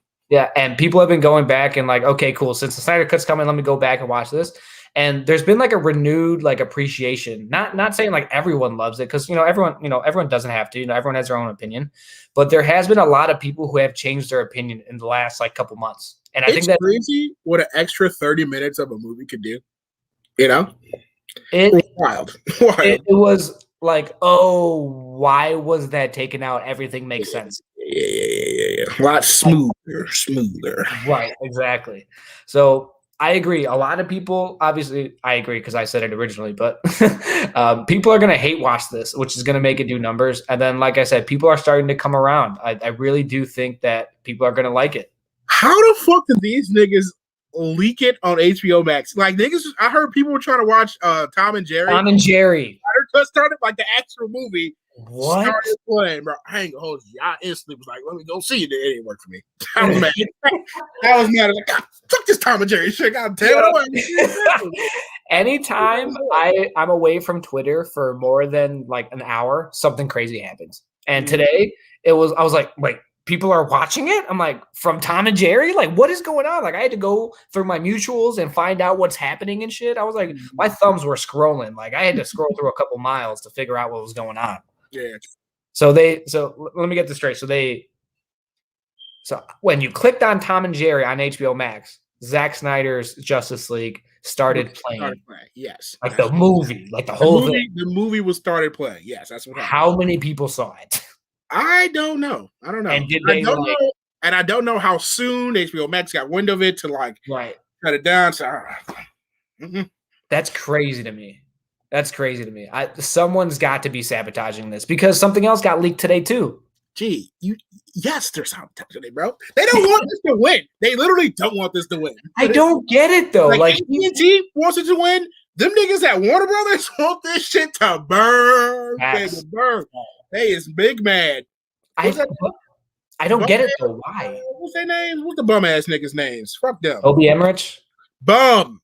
and people have been going back and like, okay, cool. Since the Snyder Cut's coming, let me go back and watch this. And there's been like a renewed like appreciation. Not saying like everyone loves it because everyone doesn't have to. Everyone has their own opinion, but there has been a lot of people who have changed their opinion in the last like couple months. And I think that's crazy what an extra 30 minutes of a movie could do. It's wild. It was like, oh, why was that taken out? Everything makes sense. Yeah. A lot smoother. Right, exactly. So I agree. A lot of people, obviously, I agree because I said it originally, but people are going to hate watch this, which is going to make it do numbers. And then, like I said, people are starting to come around. I really do think that people are going to like it. How the fuck did these niggas leak it on HBO Max? Like niggas, I heard people were trying to watch Tom and Jerry. Started like the actual movie. What? Started playing, bro. I ain't gonna hold you. I instantly was like, let me go see it. It didn't work for me. I was mad. I was mad. Like, God, fuck this Tom and Jerry shit. God damn it. Anytime I'm away from Twitter for more than like an hour, something crazy happens. And today I was like, wait, people are watching it? I'm like, from Tom and Jerry? Like, what is going on? Like, I had to go through my mutuals and find out what's happening and shit. I was like, my thumbs were scrolling. Like, I had to scroll through a couple miles to figure out what was going on. Yeah. So let me get this straight. So when you clicked on Tom and Jerry on HBO Max, Zack Snyder's Justice League started playing. Yes. Like the movie, like the whole thing. The movie was started playing. Yes, that's what happened. How many people saw it? I don't know. And I don't know how soon HBO Max got wind of it to like cut it down. So that's crazy to me. Someone's got to be sabotaging this because something else got leaked today too. yes, they're sabotaging it, bro. They don't want this to win. They literally don't want this to win. I don't get it though. Like AT&T wants it to win. Them niggas at Warner Brothers want this shit to burn, baby, burn. They is big mad. I don't get it though. Why? What's their names? What's the bum ass niggas' names? Fuck them. Obi Emmerich? Bum.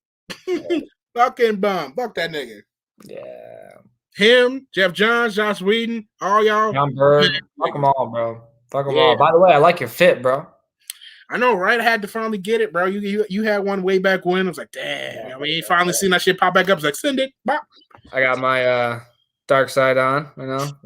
Fucking bum. Fuck that nigga. Yeah. Him, Jeff Johns, Joss Whedon, all y'all. John Bird. Fuck them all, bro. Fuck them all. By the way, I like your fit, bro. I know, right? I had to finally get it, bro. You had one way back when. I was like, damn. I mean, you finally seen that shit pop back up. I was like, send it. Bop. I got my dark side on,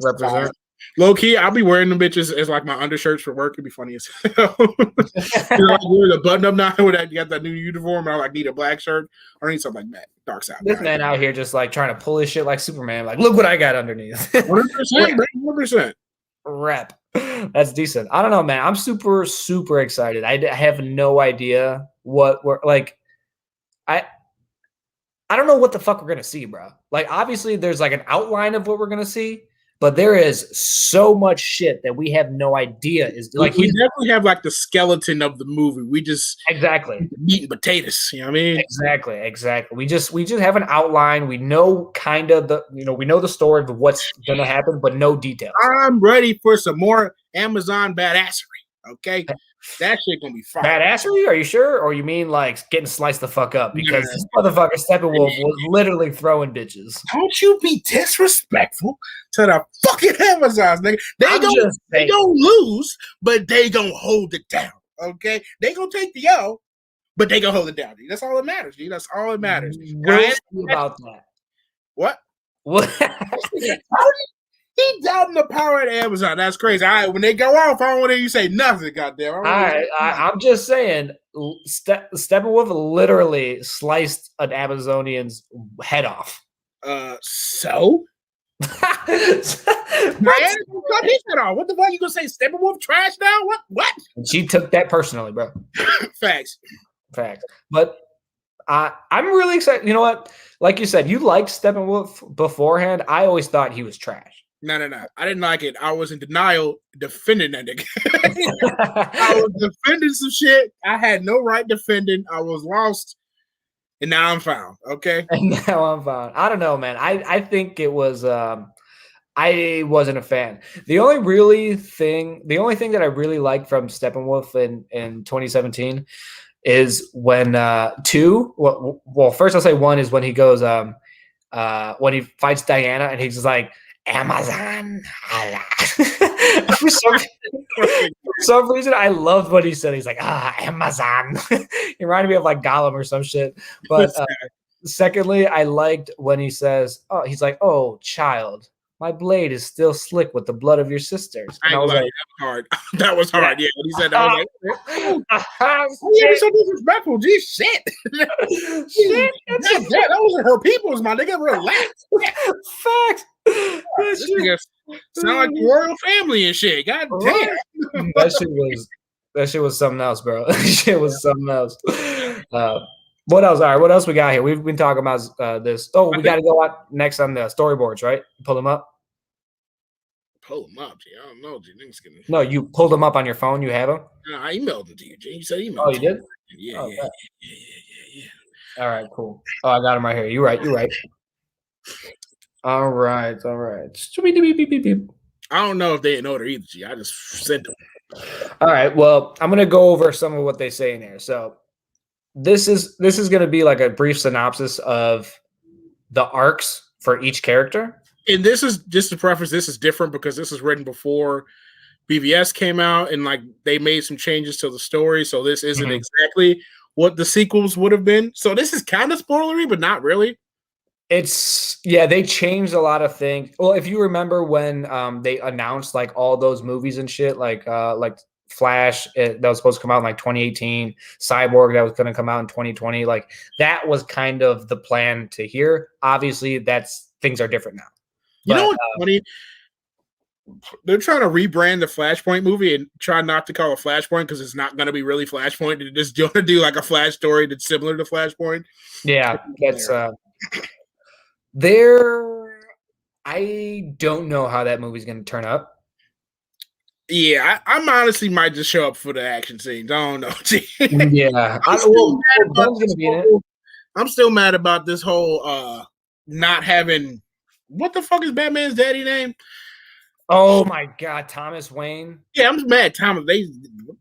represent. Low key, I'll be wearing them bitches as like my undershirts for work. It'd be funny as hell. Like wearing a button up now with that. You got that new uniform. And I like need a black shirt. I need something like that. Dark side. This man out here just like trying to pull his shit like Superman. Like, look what I got underneath. 100%, 100%. Rep. That's decent. I don't know, man. I'm super, super excited. I have no idea what we're like. I don't know what the fuck we're gonna see, bro. Like, obviously, there's like an outline of what we're gonna see, but there is so much shit that we have no idea. Is like we definitely have like the skeleton of the movie. We just exactly meat and potatoes. You know what I mean? Exactly. We just have an outline. We know kind of we know the story of what's gonna happen, but no details. I'm ready for some more Amazon badassery. Okay, that shit gonna be fire. Badassery? Are you sure? Or you mean like getting sliced the fuck up? Because this motherfucker Steppenwolf was literally throwing bitches. Don't you be disrespectful to the fucking Amazons, nigga. They gonna lose, but they gonna hold it down. Okay, they gonna take the L, but they gonna hold it down. Dude. That's all that matters, dude. That's all that matters. About that. What? What? He doubting the power of Amazon. That's crazy. All right, when they go off, I don't want to hear you say nothing, goddamn. All right, I'm just saying, Steppenwolf literally sliced an Amazonian's head off. So? Cut his head off. What the fuck you gonna say? Steppenwolf trash now? What? She took that personally, bro. Facts. But I'm really excited. You know what? Like you said, you liked Steppenwolf beforehand. I always thought he was trash. No. I didn't like it. I was in denial defending that nigga. I was defending some shit. I had no right defending. I was lost. And now I'm found. Okay. And now I'm found. I don't know, man. I think it was I wasn't a fan. The only thing that I really liked from Steppenwolf in 2017 is when first I'll say one is when he goes when he fights Diana and he's just like Amazon. For some reason, I loved what he said. He's like, Amazon. He reminded me of like Gollum or some shit. But secondly, I liked when he says, he's like, oh, child, my blade is still slick with the blood of your sisters. And I was like, that was hard. Yeah, when he said that, I was like, you're so disrespectful. Geez, shit. That wasn't her people's, my nigga. Relax. Facts. This nigga sound like the royal family and shit. God damn. That shit was something else, bro. That shit was something else. What else? All right, what else we got here? We've been talking about this. Oh, we got to go out next on the storyboards, right? Pull them up. Pull them up, G. I don't know, G. No, you pulled them up on your phone. You have them? No, I emailed them to you, G. You said email. Oh, you did? Yeah. All right, cool. Oh, I got them right here. You're right. All right. I don't know if they in order either, G. I just sent them. All right. Well, I'm gonna go over some of what they say in here. So this is gonna be like a brief synopsis of the arcs for each character. And this is just to preface, this is different because this is written before BVS came out and like they made some changes to the story. So this isn't exactly what the sequels would have been. So this is kind of spoilery, but not really. They changed a lot of things. Well, if you remember when they announced like all those movies and shit, like Flash that was supposed to come out in like 2018, Cyborg that was going to come out in 2020, like that was kind of the plan to here. Obviously, things are different now. You know what's funny? They're trying to rebrand the Flashpoint movie and try not to call it Flashpoint because it's not going to be really Flashpoint. They're just going to do like a Flash story that's similar to Flashpoint. Yeah, that's I don't know how that movie's going to turn up. Yeah, I'm honestly might just show up for the action scenes. I don't know. Yeah, I'm still mad about this whole not having. What the fuck is Batman's daddy name? Oh my God, Thomas Wayne. Yeah, I'm just mad.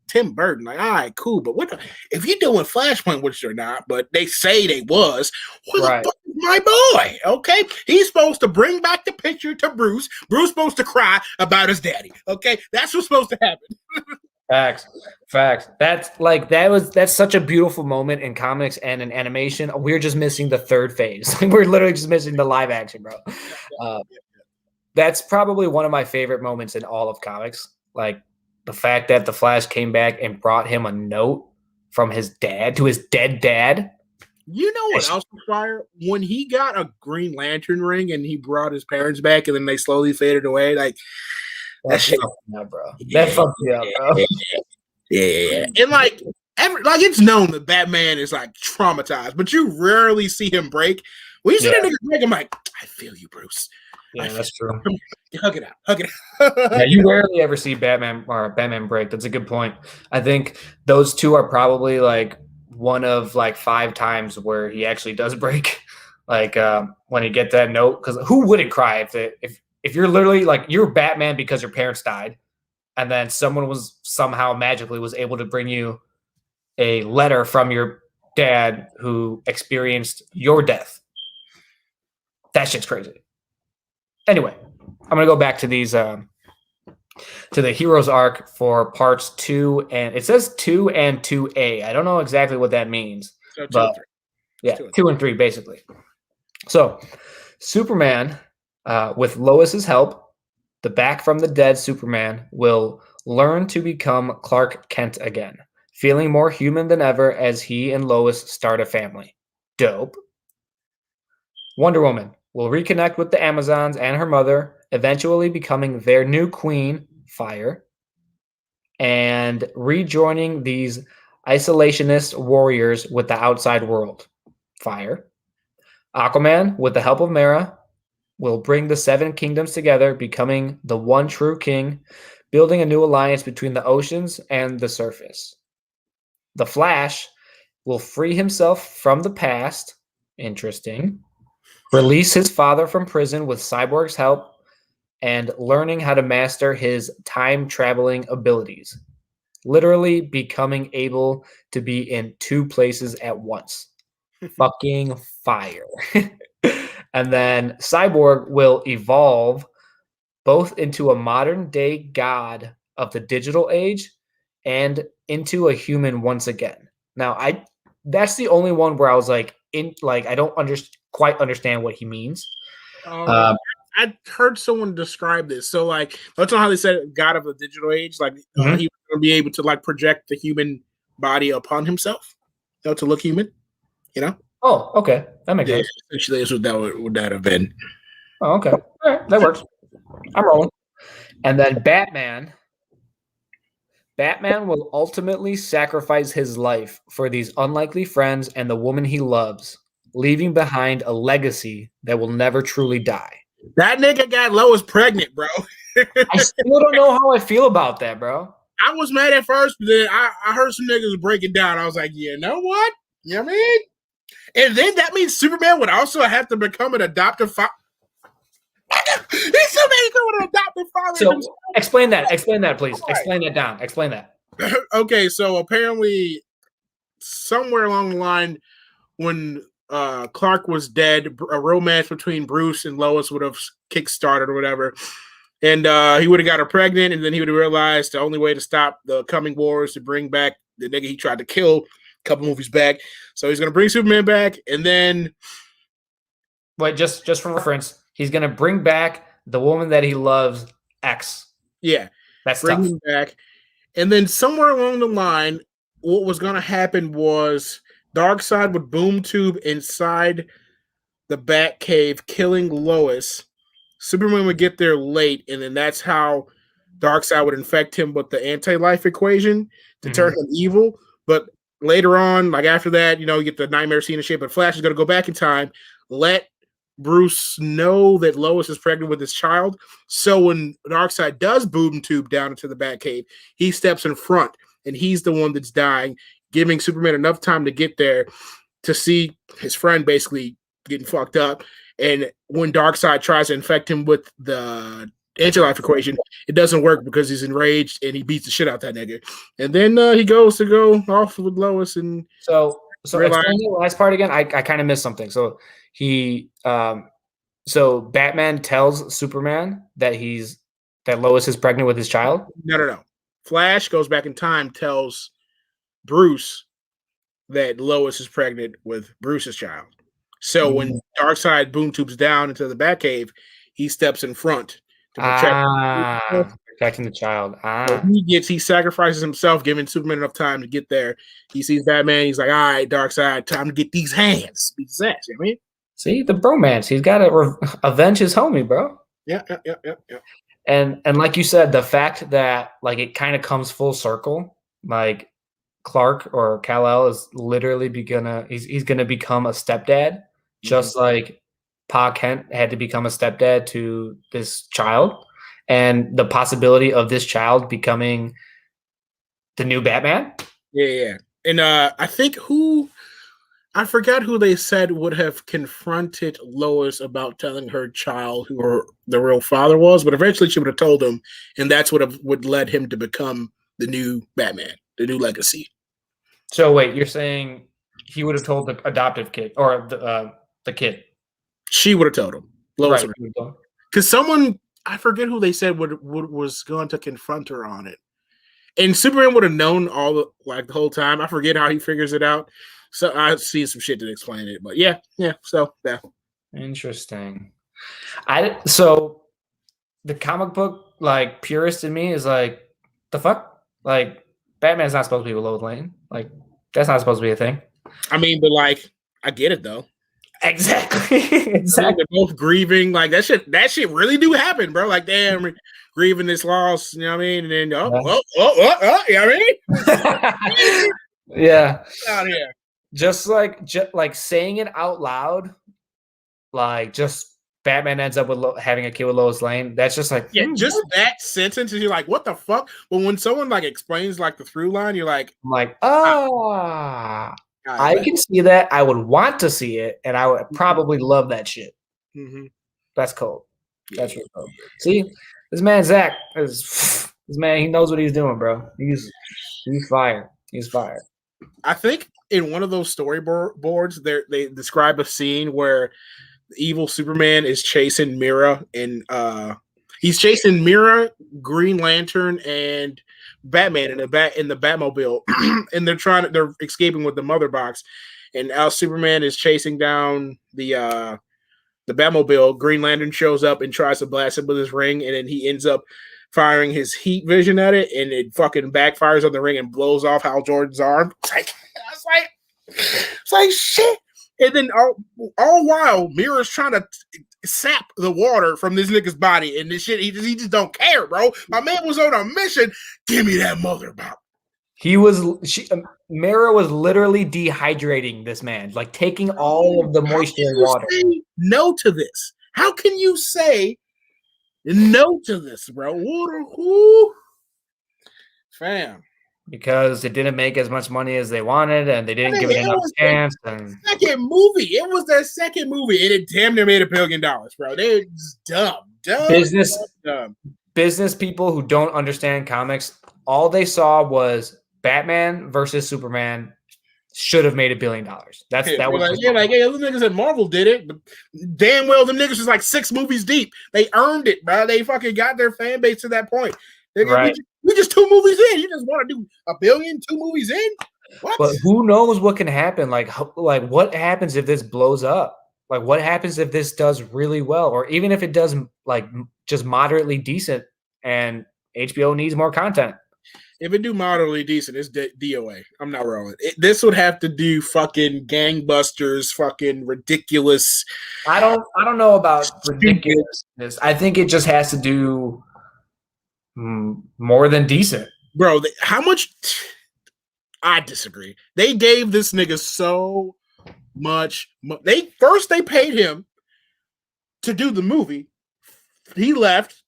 Tim Burton. Like, all right, cool, but if you're doing Flashpoint, which they're not, but they say they was. Who the fuck is my boy? Okay, he's supposed to bring back the picture to Bruce. Bruce supposed to cry about his daddy. Okay, that's what's supposed to happen. Facts. That's such a beautiful moment in comics and in animation. We're just missing the third phase. We're literally just missing the live action, bro. That's probably one of my favorite moments in all of comics. Like the fact that the Flash came back and brought him a note from his dad to his dead dad. You know what else was fire? When he got a Green Lantern ring and he brought his parents back and then they slowly faded away. Like that shit fucked me up, bro. That fucked me up, bro. Yeah. And like it's known that Batman is like traumatized, but you rarely see him break. When you see that nigga break, I'm like, I feel you, Bruce. Yeah, that's true. Hug it out. Yeah, you rarely ever see Batman break. That's a good point. I think those two are probably like one of like 5 times where he actually does break. Like when you get that note, because who wouldn't cry if you're literally like you're Batman because your parents died, and then someone was somehow magically was able to bring you a letter from your dad who experienced your death. That shit's crazy. Anyway, I'm gonna go back to these to the heroes arc for parts 2, and it says 2 and 2A. I don't know exactly what that means, So but yeah, 2 and 3 basically. So, Superman, with Lois's help, the back from the dead Superman will learn to become Clark Kent again, feeling more human than ever as he and Lois start a family. Dope. Wonder Woman will reconnect with the Amazons and her mother, eventually becoming their new queen, Fire, and rejoining these isolationist warriors with the outside world, Fire. Aquaman, with the help of Mera, will bring the 7 kingdoms together, becoming the one true king, building a new alliance between the oceans and the surface. The Flash will free himself from the past, interesting, release his father from prison with Cyborg's help, and learning how to master his time-traveling abilities, literally becoming able to be in 2 places at once. Fucking fire. And then Cyborg will evolve both into a modern-day god of the digital age and into a human once again. Now, that's the only one where I was like, I don't quite understand what he means. I heard someone describe this. So, like, that's not how they said God of the digital age. Like, he was going to be able to like project the human body upon himself, to look human. You know? Oh, okay, that makes sense. Essentially, that's what that have been. Oh, okay, all right, that works. I'm rolling. And then Batman will ultimately sacrifice his life for these unlikely friends and the woman he loves, leaving behind a legacy that will never truly die. That nigga got Lois pregnant, bro. I still don't know how I feel about that, bro. I was mad at first, but then I heard some niggas break it down. I was like, you know what? You know what I mean? And then that means Superman would also have to become an adoptive father. He's still becoming an adoptive father. So explain that, please. Right. Explain that. Okay, so apparently somewhere along the line when Clark was dead, a romance between Bruce and Lois would have kickstarted or whatever. And he would have got her pregnant, and then he would have realized the only way to stop the coming war is to bring back the nigga he tried to kill a couple movies back. So he's going to bring Superman back, and then... Wait, just for reference, he's going to bring back the woman that he loves, X. Yeah. That's bring tough. him back. And then somewhere along the line, what was going to happen was Darkseid would boom tube inside the Batcave, killing Lois. Superman would get there late, and then that's how Darkseid would infect him with the anti-life equation to turn him evil. But later on, like after that, you get the nightmare scene and shit, but Flash is going to go back in time, let Bruce know that Lois is pregnant with his child. So when Darkseid does boom tube down into the Batcave, he steps in front, and he's the one that's dying, giving Superman enough time to get there to see his friend basically getting fucked up. And when Darkseid tries to infect him with the anti-life equation, it doesn't work because he's enraged and he beats the shit out that nigga. And then he goes to go off with Lois and So explain the last part again. I kind of missed something. So he so Batman tells Superman that Lois is pregnant with his child. No. Flash goes back in time, tells Bruce that Lois is pregnant with Bruce's child. So when Darkseid boom tubes down into the Batcave, he steps in front to protecting the child. So he sacrifices himself, giving Superman enough time to get there. He sees Batman. He's like, all right, Darkseid, time to get these hands. Beat his ass, you know what I mean? See, the bromance. He's got to avenge his homie, bro. Yeah. And like you said, the fact that like it kind of comes full circle, like Clark or Kal-El is literally he's gonna become a stepdad, just like Pa Kent had to become a stepdad to this child, and the possibility of this child becoming the new Batman. Yeah. And I think I forgot who they said would have confronted Lois about telling her child who the real father was, but eventually she would have told him, and that's what would led him to become the new Batman, the new legacy. So wait, you're saying he would have told the adoptive kid or the kid? She would have told him. Lois right. Because someone, I forget who they said was going to confront her on it, and Superman would have known the whole time. I forget how he figures it out. So I see some shit to explain it, but yeah. So yeah, interesting. So the comic book like purist in me is like, the fuck, like Batman's not supposed to be with Lois Lane. Like that's not supposed to be a thing. I mean, but like I get it though. Exactly. They're both grieving. Like that shit really do happen, bro. Like damn, grieving this loss. You know what I mean? And then you know what I mean? Yeah. Out here. Just like saying it out loud, like just Batman ends up with having a kid with Lois Lane. That's just like just that sentence, and you're like, what the fuck? But when someone like explains like the through line, you're like, I'm like, I can see that. I would want to see it, and I would probably love that shit. Mm-hmm. That's cool. That's really cool. See, this man Zack this man. He knows what he's doing, bro. He's fire. He's fire. I think in one of those storyboards, they describe a scene where the evil Superman is chasing Mira, and he's chasing Mira, Green Lantern, and Batman in the Batmobile, and they're escaping with the mother box, and Superman is chasing down the Batmobile. Green Lantern shows up and tries to blast him with his ring, and then he ends up firing his heat vision at it, and it fucking backfires on the ring and blows off Hal Jordan's arm. It's like shit. And then all while Mira's trying to sap the water from this nigga's body, and this shit he just don't care, bro. My man was on a mission. Give me that mother bout. Mira was literally dehydrating this man, like taking all of the moisture and water. No to this. How can you say no to this, bro? Who? Fam. Because it didn't make as much money as they wanted, and they didn't give it enough chance. Second movie. It was their second movie, and it damn near made $1 billion, bro. They're just dumb. Business people who don't understand comics, all they saw was Batman versus Superman should have made $1 billion. That was those niggas at Marvel did it, but damn well them niggas was like 6 movies deep. They earned it, bro. They fucking got their fan base to that point. Right. We just 2 movies in. You just want to do $1 billion, 2 movies in? What? But who knows what can happen? Like what happens if this blows up? Like what happens if this does really well, or even if it does like just moderately decent, and HBO needs more content? If it do moderately decent, it's DOA. I'm not rolling. This would have to do fucking gangbusters, fucking ridiculous. I don't know about ridiculousness. I think it just has to do more than decent, bro. How much? I disagree. They gave this nigga so much. They paid him to do the movie. He left,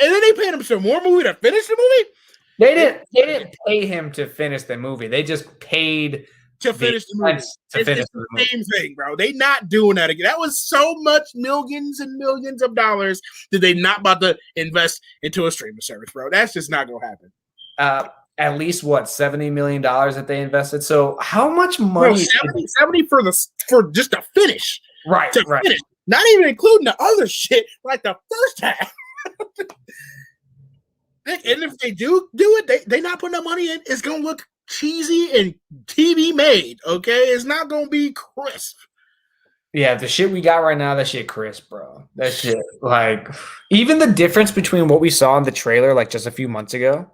and then they paid him some more movie to finish the movie. They didn't pay him to finish the movie. They just paid to finish the movie. It's the same thing, bro. They not doing that again. That was so much millions and millions of dollars that they not about to invest into a streaming service, bro. That's just not gonna happen. At least what, $70 million that they invested. So how much money? Bro, 70 for just a finish. Right. Finish. Not even including the other shit, like the first half. And if they do it, they not putting that money in, it's gonna look cheesy and TV made. Okay, it's not gonna be crisp. Yeah, the shit we got right now, that shit crisp, bro. That shit, like, even the difference between what we saw in the trailer, like just a few months ago,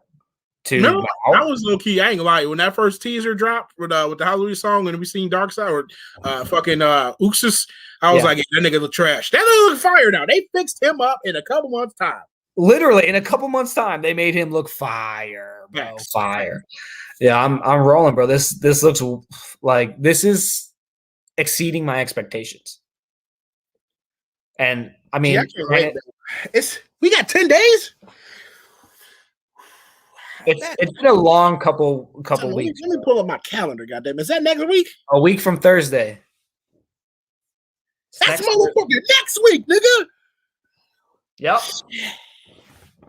to now. That was low key. I ain't gonna lie. When that first teaser dropped with the Halloween song, and we seen Dark Side or fucking Uxas, I was like, yeah, that nigga look trash. That nigga look fire now. They fixed him up in a couple months' time. Literally, in a couple months' time, they made him look fire, bro. Yes. Fire. Yeah, I'm rolling, bro. This looks like this is exceeding my expectations. And I mean, we got 10 days. It's been a long couple weeks. Let me pull up my calendar, goddamn. Is that next week? A week from Thursday. That's motherfucking next week, nigga. Yep.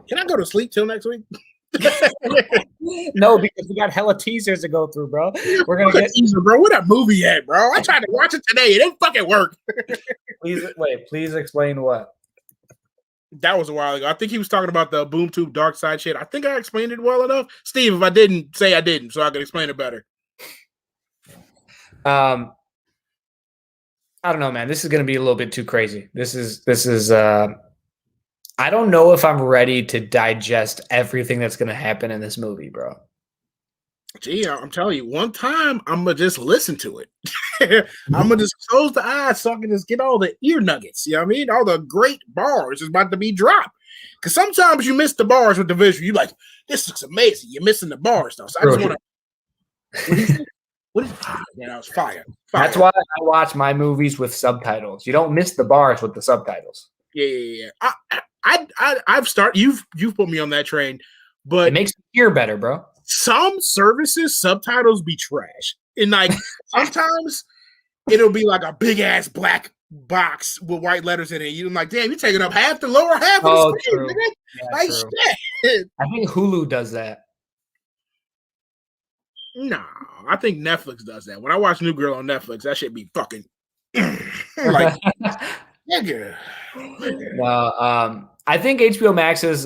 Can I go to sleep till next week? No, because we got hella teasers to go through, bro. We're gonna get teaser, bro. Where that movie at, bro? I tried to watch it today. It didn't fucking work. Please explain what. That was a while ago. I think he was talking about the Boom Tube Dark Side shit. I think I explained it well enough. Steve, if I didn't, say I didn't, so I could explain it better. I don't know, man. This is gonna be a little bit too crazy. This is I don't know if I'm ready to digest everything that's gonna happen in this movie, bro. Gee, I'm telling you, one time I'm gonna just listen to it. I'm gonna just close the eyes so I can just get all the ear nuggets. You know what I mean? All the great bars is about to be dropped. Because sometimes you miss the bars with the visual. You're like, this looks amazing. You're missing the bars though. So I just want to. What is? Man, that was fire. That's why I watch my movies with subtitles. You don't miss the bars with the subtitles. Yeah. I've started. You've put me on that train, but it makes you hear better, bro. Some services subtitles be trash, and like sometimes it'll be like a big ass black box with white letters in it. You're like, damn, you're taking up half the lower half of the screen. True. Yeah, like true. Shit. I think Hulu does that. No, I think Netflix does that. When I watch New Girl on Netflix, that shit be fucking like nigga. I think HBO Max's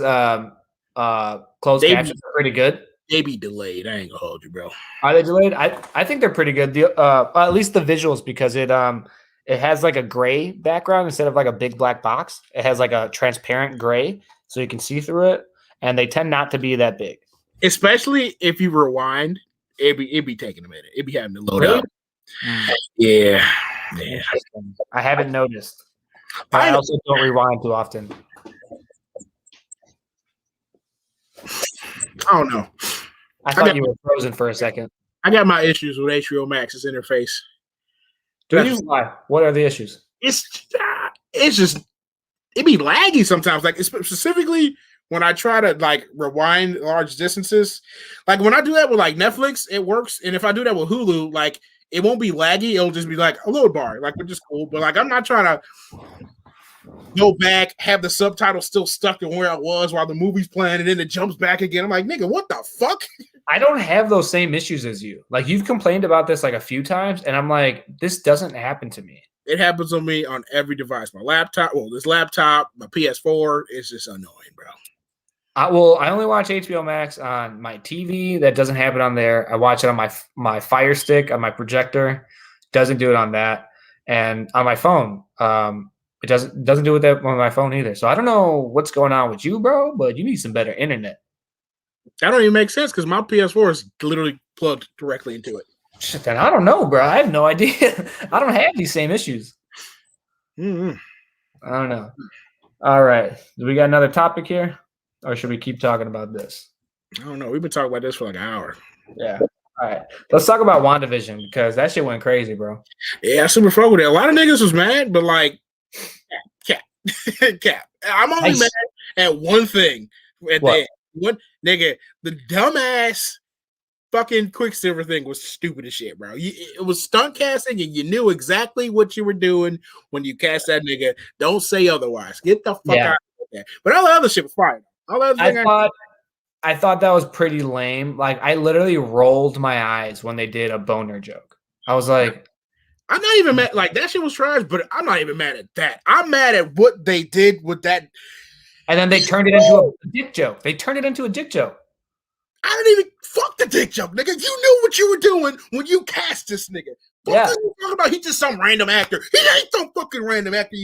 closed captions are pretty good. They be delayed. I ain't gonna hold you, bro. Are they delayed? I think they're pretty good. At least the visuals, because it has like a gray background instead of like a big black box. It has like a transparent gray, so you can see through it, and they tend not to be that big. Especially if you rewind, it'd be taking a minute. It'd be having to load up. Yeah. I haven't noticed. But I also don't rewind too often. I don't know. I thought you were frozen for a second. I got my issues with HBO Max's interface. Why? What are the issues? It's just it be laggy sometimes. Like specifically when I try to like rewind large distances. Like when I do that with like Netflix, it works. And if I do that with Hulu, like it won't be laggy. It'll just be like a load bar, like which is cool. But like I'm not trying to go back, have the subtitle still stuck in where I was while the movie's playing, and then it jumps back again. I'm like, nigga, what the fuck? I don't have those same issues as you. Like you've complained about this like a few times, and I'm like, this doesn't happen to me. It happens on me on every device. My laptop, this laptop, my PS4, it's just annoying, bro. I only watch HBO Max on my TV. That doesn't happen on there. I watch it on my Fire Stick, on my projector. Doesn't do it on that. And on my phone. It doesn't do it that on my phone either. So I don't know what's going on with you, bro, but you need some better internet. That don't even make sense because my PS4 is literally plugged directly into it. Shit, then I don't know, bro. I have no idea. I don't have these same issues. Mm-hmm. I don't know. All right. Do we got another topic here? Or should we keep talking about this? I don't know. We've been talking about this for like an hour. Yeah. All right. Let's talk about WandaVision because that shit went crazy, bro. Yeah, super fuck with it. A lot of niggas was mad, but like, yeah, Cap. I'm only mad at one thing. At the end. One nigga, the dumbass fucking Quicksilver thing was stupid as shit, bro. It was stunt casting, and you knew exactly what you were doing when you cast that nigga. Don't say otherwise. Get the fuck out of that. But all the other shit was fine. All the other I thought that was pretty lame. Like, I literally rolled my eyes when they did a boner joke. I was like, I'm not even mad. Like, that shit was trash, but I'm not even mad at that. I'm mad at what they did with that. And then they turned it into a dick joke. They turned it into a dick joke. I didn't even fuck the dick joke, nigga. You knew what you were doing when you cast this nigga. What are you talking about? He's just some random actor. He ain't some fucking random actor.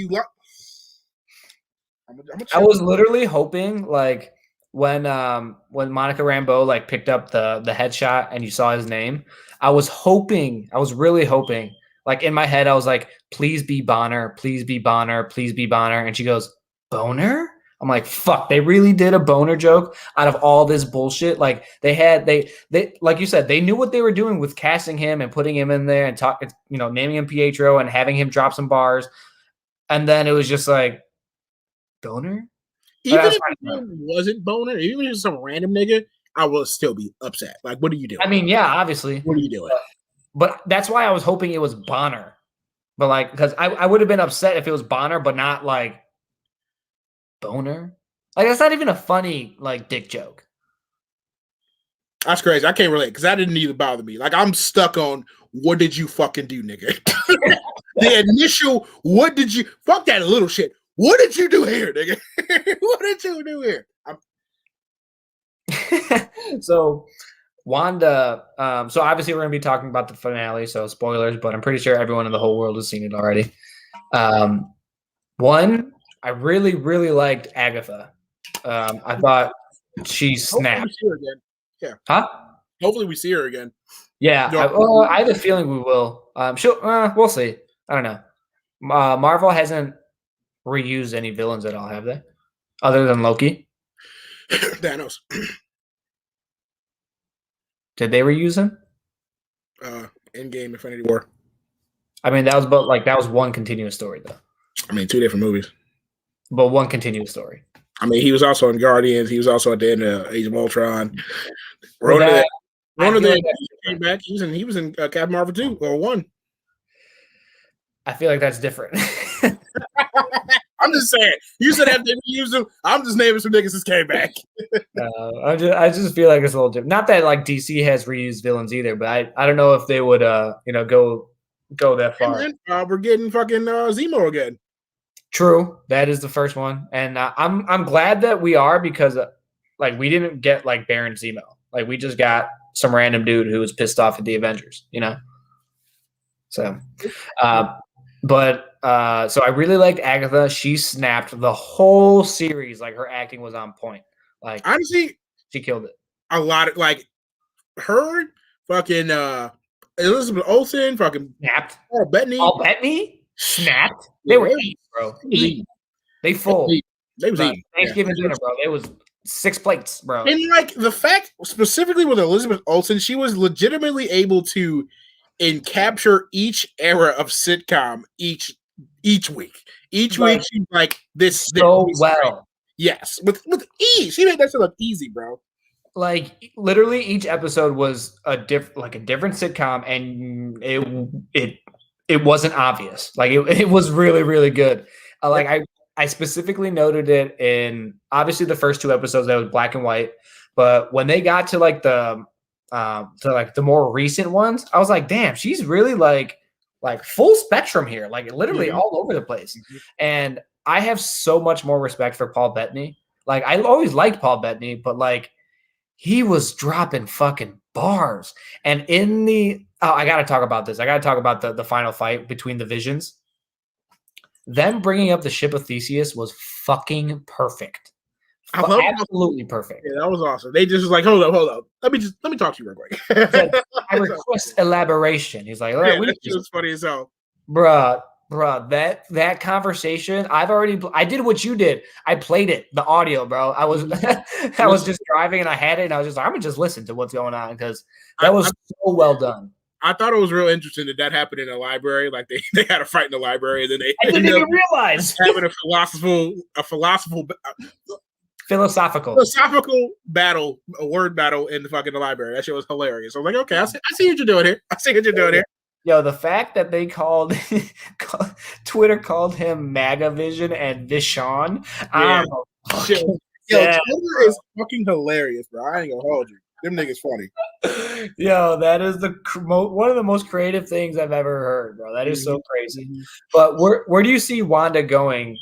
I was literally hoping, like, when Monica Rambeau like picked up the headshot and you saw his name, I was really hoping. Like, in my head, I was like, please be Bonner, please be Bonner, please be Bonner. And she goes, Boner? I'm like, fuck, they really did a boner joke out of all this bullshit. Like, they like you said, they knew what they were doing with casting him and putting him in there and naming him Pietro and having him drop some bars. And then it was just like, boner? Even if it wasn't Boner, even if it was some random nigga, I will still be upset. Like, what are you doing? I mean, yeah, obviously. What are you doing? But that's why I was hoping it was Bonner. But like, because I would have been upset if it was Bonner, but not like Boner. Like, that's not even a funny like dick joke. That's crazy. I can't relate because that didn't even bother me. Like, I'm stuck on what did you fucking do, nigga? The initial what did you fuck that little shit. What did you do here, nigga? What did you do here? So Wanda, so obviously we're gonna be talking about the finale, so spoilers, but I'm pretty sure everyone in the whole world has seen it already. One, I really, really liked Agatha. I thought she snapped. Yeah. Huh? Hopefully we see her again. Yeah. I have a feeling we will. We'll see. I don't know. Marvel hasn't reused any villains at all, have they? Other than Loki? Thanos. Did they reuse him? Endgame, Infinity War. I mean, that was one continuous story, though. I mean, 2 different movies. But one continuous story. I mean, he was also in Guardians. He was also at the end of Age of Ultron. Rona came back. He was in Captain Marvel 2 or 1. I feel like that's different. I'm just saying. You said after they used him, I'm just naming some niggas that came back. I just feel like it's a little different. Not that like DC has reused villains either, but I don't know if they would go that far. And then, we're getting fucking Zemo again. True, that is the first one, and I'm glad that we are because like we didn't get like Baron Zemo, like we just got some random dude who was pissed off at the Avengers, So, so I really liked Agatha. She snapped the whole series. Like her acting was on point. Like honestly, she killed it. A lot of like her, fucking Elizabeth Olsen, fucking snapped. Paul Bettany snapped. They were eating, bro. They full. They was eating. Thanksgiving dinner, bro. It was 6 plates, bro. And like the fact specifically with Elizabeth Olsen, she was legitimately able to capture each era of sitcom each week. Each week she's like this so well. Right. Yes, with ease. She made that shit look easy, bro. Like literally each episode was a different sitcom, and it wasn't obvious. Like it was really, really good. I specifically noted it in obviously the first 2 episodes that was black and white, but when they got to like the more recent ones, I was like, damn, she's really like full spectrum here, like literally all over the place. And I have so much more respect for Paul Bettany. Like I always liked Paul Bettany, but like he was dropping fucking bars. And in I got to talk about this. I got to talk about the final fight between the Visions. Them bringing up the ship of Theseus was fucking perfect. Absolutely perfect. Yeah, that was awesome. They just was like, hold up. Let me talk to you real quick. I request elaboration. He's like, that was funny as hell. Bruh, that conversation, I did what you did. I played it, the audio, bro. I was just driving and I had it and I was just like, I'm gonna just listen to what's going on because that was so well done. I thought it was real interesting that happened in a library. Like they had a fight in the library, and then they I didn't even realize having a philosophical battle, a word battle in the fucking library. That shit was hilarious. I was like, okay, I see what you're doing here. I see what you're doing here. Yo, the fact that they Twitter called him MAGAVision and Vishon. Yeah. Twitter is fucking hilarious, bro. I ain't gonna hold you. Them niggas funny. Yo, that is one of the most creative things I've ever heard, bro. That is so crazy. But where do you see Wanda going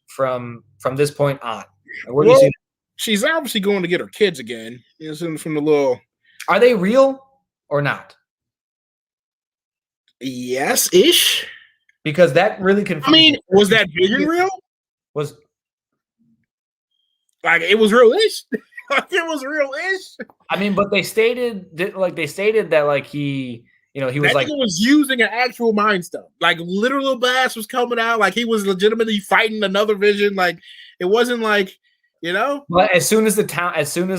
from this point on? Where do you see? She's obviously going to get her kids again. From the little. Are they real or not? Yes, ish. Because that really confused. I mean, was that vision real? Was like it was real-ish? Like it was real-ish? I mean, but they stated that like he was using an actual mind stone. Like literal blast was coming out. Like he was legitimately fighting another vision. Like it wasn't like, you know. But as soon as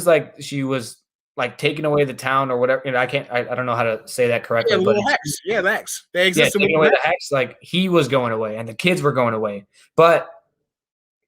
like she was like taking away the town or whatever, I don't know how to say that correctly. Yeah, but hex. Yeah, the hex. They existed taking away the hex. Like he was going away and the kids were going away. But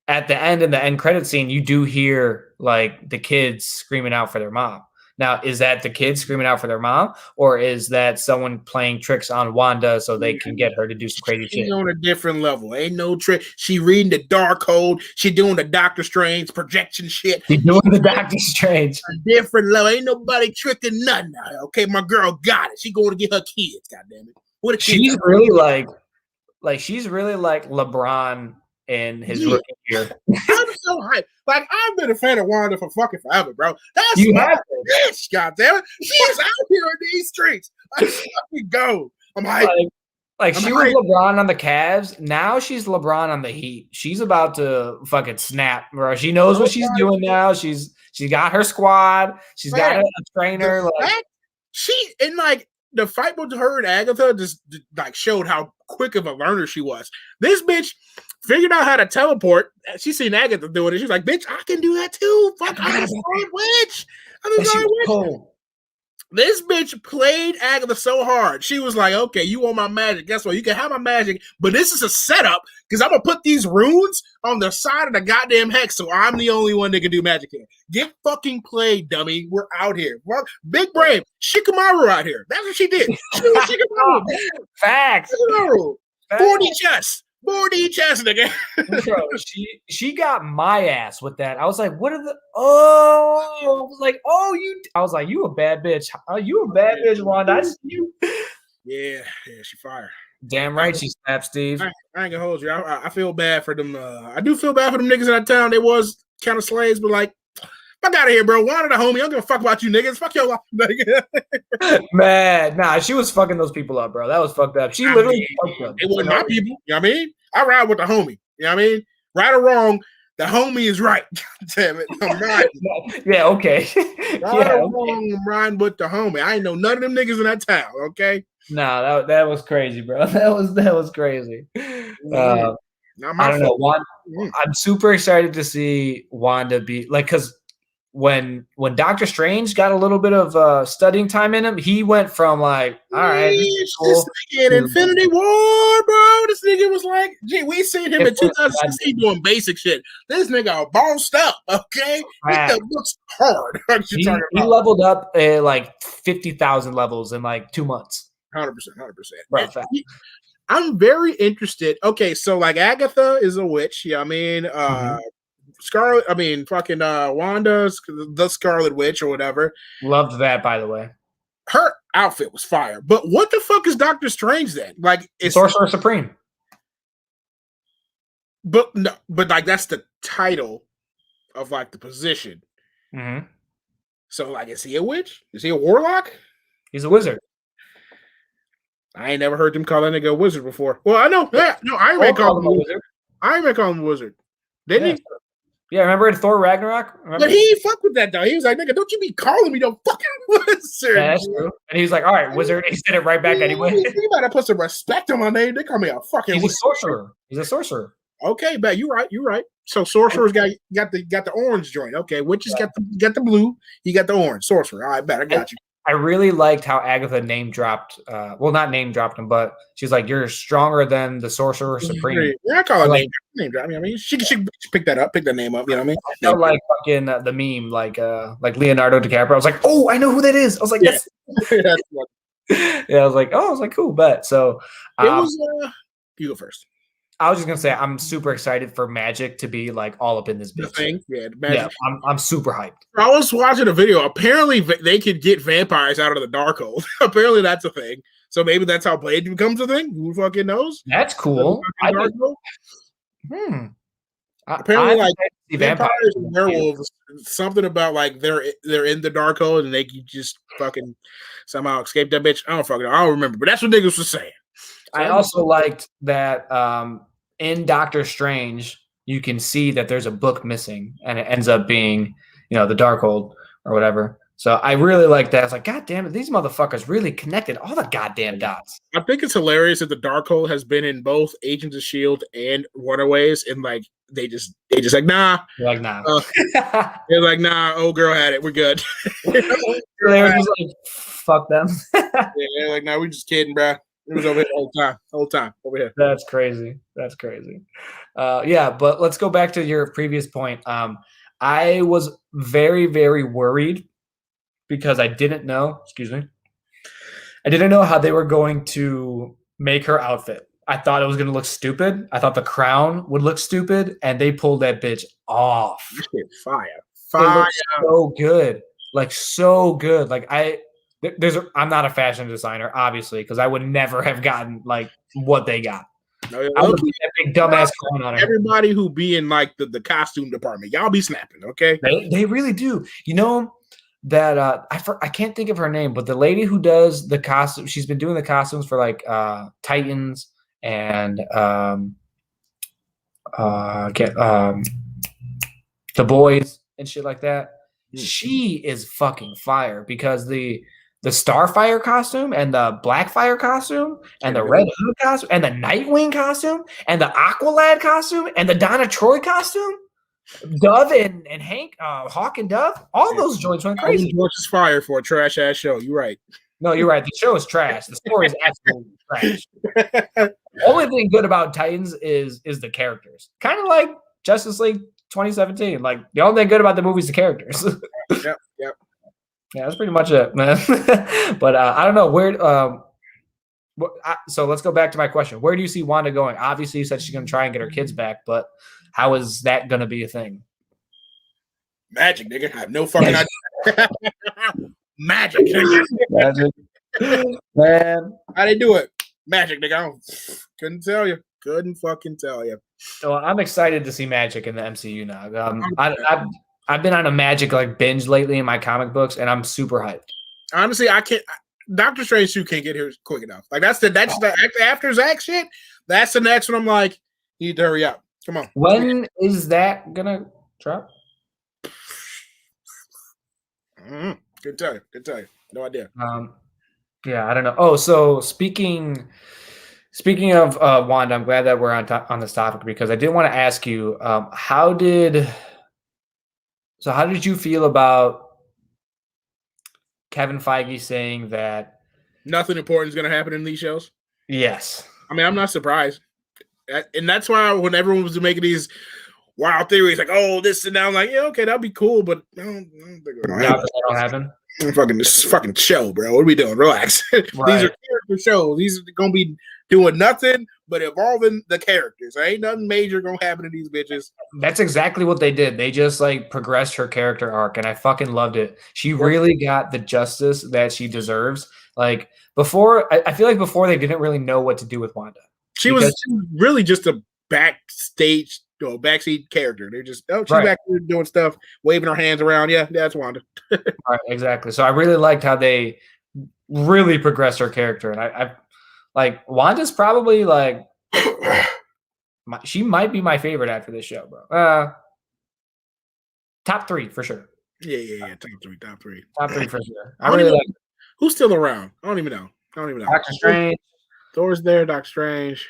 at the end, in the end credit scene, you do hear like the kids screaming out for their mom. Now, is that the kids screaming out for their mom, or is that someone playing tricks on Wanda so they can get her to do some crazy shit? She's on a different level. Ain't no trick. She reading the dark code. She doing the Doctor Strange projection shit. She doing the Doctor Strange. A different level. Ain't nobody tricking nothing out. Okay, my girl got it. She going to get her kids. God damn it. What if she's really she's really like LeBron in his rookie year. I'm so hyped. Like I've been a fan of Wanda for fucking forever, bro. That's my bitch, goddamn it. She is out here in these streets. Let's fucking go. I'm hyped. Like she was LeBron on the Cavs. Now she's LeBron on the Heat. She's about to fucking snap, bro. She knows what she's doing now. She's got her squad. She's got a trainer. She in like the fight with her and Agatha just like showed how quick of a learner she was. This bitch figured out how to teleport. She seen Agatha doing it. She's like, bitch, I can do that too. Fuck, I'm a smart witch. I'm a smart witch. This bitch played Agatha so hard. She was like, okay, you want my magic. Guess what? You can have my magic, but this is a setup because I'm going to put these runes on the side of the goddamn hex so I'm the only one that can do magic here. Get fucking played, dummy. We're out here. Well, big brain. Shikamaru out here. That's what she did. She was Shikamaru. Facts. Shikamaru. 40 chess. 40 chess, nigga. Bro, she got my ass with that. I was like, what are the I was like, I was like, you a bad bitch. You a bad bitch, Wanda. I see you. Yeah, she fire. Damn right she snapped, Steve. I ain't gonna hold you. I feel bad for them. I do feel bad for them niggas in that town. They was kind of slaves, but like, fuck out of here, bro. Wanda the homie. I don't give a fuck about you niggas. Fuck your life, nigga. Man, nah, she was fucking those people up, bro. That was fucked up. She literally fucked up. It wasn't my people. You know what I mean? I ride with the homie. You know what I mean? Right or wrong, the homie is right. Damn it. I'm riding. Yeah, okay. Right or wrong, I'm riding with the homie. I ain't know none of them niggas in that town, okay? Nah, that was crazy, bro. That was crazy. I don't know. I'm super excited to see Wanda be like, because when Doctor Strange got a little bit of studying time in him, he went from like, all right, this nigga in Infinity War, bro. This nigga was like, gee, we seen him in 2016 doing basic shit. This nigga bossed up, okay? This looks hard. He leveled up like 50,000 levels in like 2 months. 100%. Right, I'm very interested. Okay, so like Agatha is a witch. Yeah, I mean, Wanda's the Scarlet Witch or whatever. Loved that, by the way. Her outfit was fire. But what the fuck is Doctor Strange then? Like, it's Sorcerer Supreme. But no, but like that's the title of like the position. Mm-hmm. So like, is he a witch? Is he a warlock? He's a wizard. I ain't never heard them call that nigga a wizard before. Well, I know. Yeah, no, Iron Man called him a wizard. Iron Man called him a wizard. Didn't he? Yeah, remember in Thor Ragnarok? But he fucked with that though. He was like, nigga, don't you be calling me no fucking wizard. Yeah, that's true. And he was like, all right, wizard. He said it right back anyway. You better put some respect on my name. They call me a fucking wizard. He's a sorcerer. Okay, bet you're right. So sorcerer's got the orange joint. Okay, witches got the blue, you got the orange. Sorcerer. All right, bet I got you. I really liked how Agatha name dropped. Well, not name dropped him, but she's like, "You're stronger than the Sorcerer Supreme." Yeah, I call it Like, name drop. I mean, she pick that up, pick that name up. You know what I mean? I felt like fucking the meme, like Leonardo DiCaprio. I was like, "Oh, I know who that is." I was like, Yeah. "That's." That's what Yeah, I was like, "Oh," I was like, "Cool, bet." So it was. You go first. I was just gonna say I'm super excited for Magic to be like all up in this The bitch. thing, yeah, the Yeah, magic. I'm super hyped. I was watching a video. Apparently, they could get vampires out of the Darkhold. Apparently, that's a thing. So maybe that's how Blade becomes a thing. Who fucking knows? That's cool. Apparently, like see vampires vampires and werewolves, something about like they're in the Darkhold and they can just fucking somehow escape that bitch. I don't fucking know. I don't remember, but that's what niggas was saying. I also liked that in Doctor Strange, you can see that there's a book missing, and it ends up being, the Darkhold or whatever. So I really like that. It's like, God damn it, these motherfuckers really connected all the goddamn dots. I think it's hilarious that the Darkhold has been in both Agents of S.H.I.E.L.D. and Runaways, and like they just like, nah. They're like, nah. They're like, nah, old girl had it. We're good. They were just like, fuck them. Yeah, they're like, nah, we just kidding, bro. It was over here the whole time over here. That's crazy. Yeah, but let's go back to your previous point. I was very, very worried because I didn't know, I didn't know how they were going to make her outfit. I thought it was going to look stupid. I thought the crown would look stupid, and they pulled that bitch off. Fire. It looks so good. Like, so good. Like, I'm not a fashion designer, obviously, because I would never have gotten like what they got. I would be that big dumbass crown on her. Everybody who be in like the costume department, y'all be snapping, okay? They really do. You know that I can't think of her name, but the lady who does the costume, she's been doing the costumes for like Titans and The Boys and shit like that. She is fucking fire because the Starfire costume and the Blackfire costume and the Red Hood costume and the Nightwing costume and the Aqualad costume and the Donna Troy costume, Dove and Hank, Hawk and Dove, all those joints went crazy. George is fired for a trash ass show. You're right. No, you're right. The show is trash. The story is absolutely trash. Only thing good about Titans is the characters. Kind of like Justice League 2017. Like the only thing good about the movie is the characters. Yep. Yeah, that's pretty much it, man. But I don't know where. So let's go back to my question. Where do you see Wanda going? Obviously, you said she's going to try and get her kids back, but how is that going to be a thing? Magic, nigga. I have no fucking idea. Magic. Magic. Man. How they do it? Magic, nigga. Couldn't tell you. Couldn't fucking tell you. So I'm excited to see Magic in the MCU now. I've been on a Magic like binge lately in my comic books, and I'm super hyped. Honestly, I can't. Doctor Strange 2 can't get here quick enough. Like that's after Zack shit. That's the next one. I'm like, you need to hurry up. Come on. When is that gonna drop? Good tell you. No idea. Yeah, I don't know. Oh, so speaking of Wanda, I'm glad that we're on this topic because I did want to ask you, how did you feel about Kevin Feige saying that nothing important is going to happen in these shows? Yes. I mean, I'm not surprised. And that's why when everyone was making these wild theories, like, oh, this and that, I'm like, yeah, okay, that'd be cool, but I don't think that don't happen. This fucking show, bro. What are we doing? Relax. Right. These are character shows. These are going to be doing nothing but evolving the characters. There ain't nothing major going to happen to these bitches. That's exactly what they did. They just like progressed her character arc, and I fucking loved it. She really got the justice that she deserves. Like before, I feel like before they didn't really know what to do with Wanda. She was really just a backseat character. They're just she's back there doing stuff, waving her hands around. Yeah, that's Wanda. Right, exactly. So I really liked how they really progressed her character, and I like Wanda's probably like she might be my favorite after this show, bro. Top 3 for sure. Yeah. Top three for sure. I really like. Who's still around? I don't even know. Doctor Strange. Thor's there. Doctor Strange.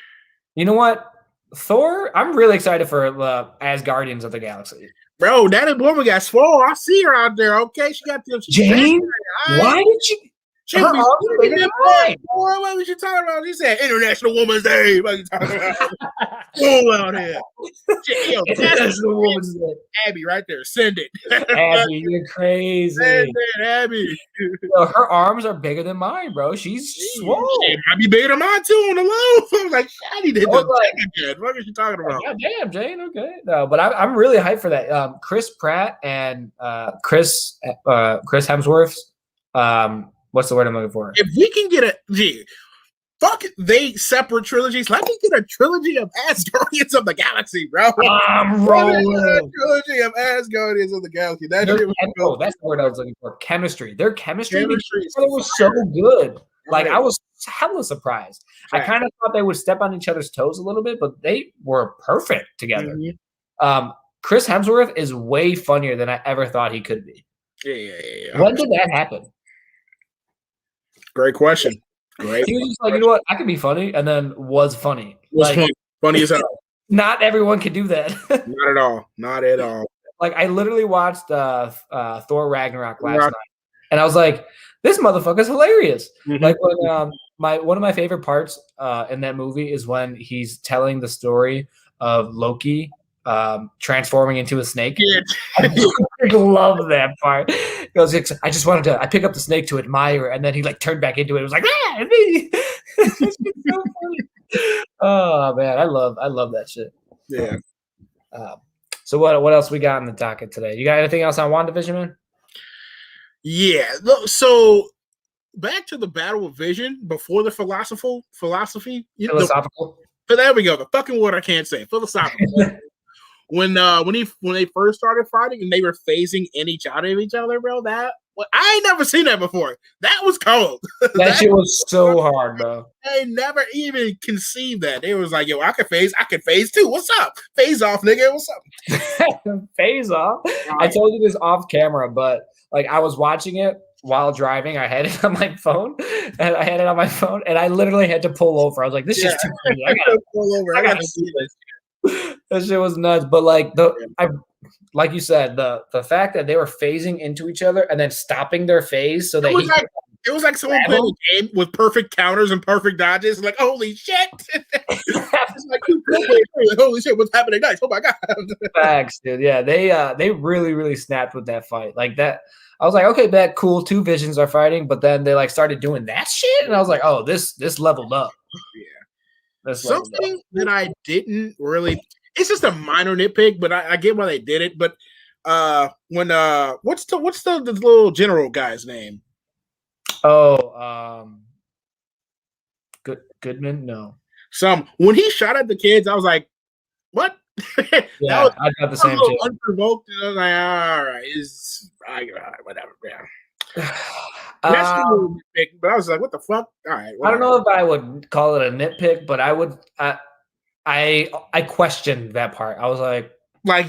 You know what? Thor. I'm really excited for as Guardians of the Galaxy. Bro, that woman got swole. I see her out there. Okay, she got them. Jane, why did she? Her arms are bigger than mine. Boy, what was you talking about? She said International Women's Day. What you talking about? Go out here. Yo, International Women's Day. Abby, right there. Send it. Abby, you're crazy. Send it, Abby. Yo, her arms are bigger than mine, bro. She's swole. She might be bigger than mine too on the low. I was like, Shady did the again. What is she talking about? God damn, Jane. Okay, no, but I'm really hyped for that. Chris Pratt and Chris Hemsworth's what's the word I'm looking for? If we can get fuck they separate trilogies. Let me get a trilogy of Asgardians of the Galaxy, bro. I'm rolling. Trilogy of Asgardians of the Galaxy. That's the word I was looking for. Chemistry. Their chemistry was so good. Like I was hella surprised. Right. I kind of thought they would step on each other's toes a little bit, but they were perfect together. Mm-hmm. Chris Hemsworth is way funnier than I ever thought he could be. Yeah. When did that happen? Great question. Great. He was just like, you know what? I could be funny, and then was funny. Funny as hell. Not everyone could do that. Not at all. Not at all. Like I literally watched Thor Ragnarok last night, and I was like, "This motherfucker's hilarious!" Mm-hmm. Like when one of my favorite parts in that movie is when he's telling the story of Loki transforming into a snake. Yeah. I love that part. He goes, I pick up the snake to admire, and then he like turned back into it. It was like, me. It's so funny. Oh man, I love that shit. Yeah. So what else we got in the docket today? You got anything else on WandaVision, man? Yeah. So back to the Battle of Vision before the philosophy. Philosophical. But there we go. The fucking word I can't say. Philosophical. When they first started fighting and they were phasing in each other, bro, I ain't never seen that before. That was cold. That shit was so hard, bro. They never even conceived that. They was like, yo, I can phase too. What's up? Phase off, nigga. What's up? Phase off. I told you this off camera, but like I was watching it while driving. I had it on my phone, and I literally had to pull over. I was like, this is too crazy. I gotta pull over. I gotta see this. That shit was nuts. But like like you said, the fact that they were phasing into each other and then stopping their phase so that it was like someone playing a game with perfect counters and perfect dodges. Like, holy shit! It's like, holy shit, what's happening next? Oh my god! Facts, dude. Yeah, they really, really snapped with that fight. Like that, I was like, okay, bet, cool. Two visions are fighting, but then they like started doing that shit, and I was like, oh, this leveled up. Yeah. Something that I didn't really, it's just a minor nitpick, but I get why they did it. But when what's the little general guy's name? Oh, Goodman? No. When he shot at the kids, I was like, what? Yeah, I got the same shit. Unprovoked, and I was like, all right, whatever, yeah. That's a little nitpick, but I was like, what the fuck? All right. Whatever. I don't know if I would call it a nitpick, but I questioned that part. I was like,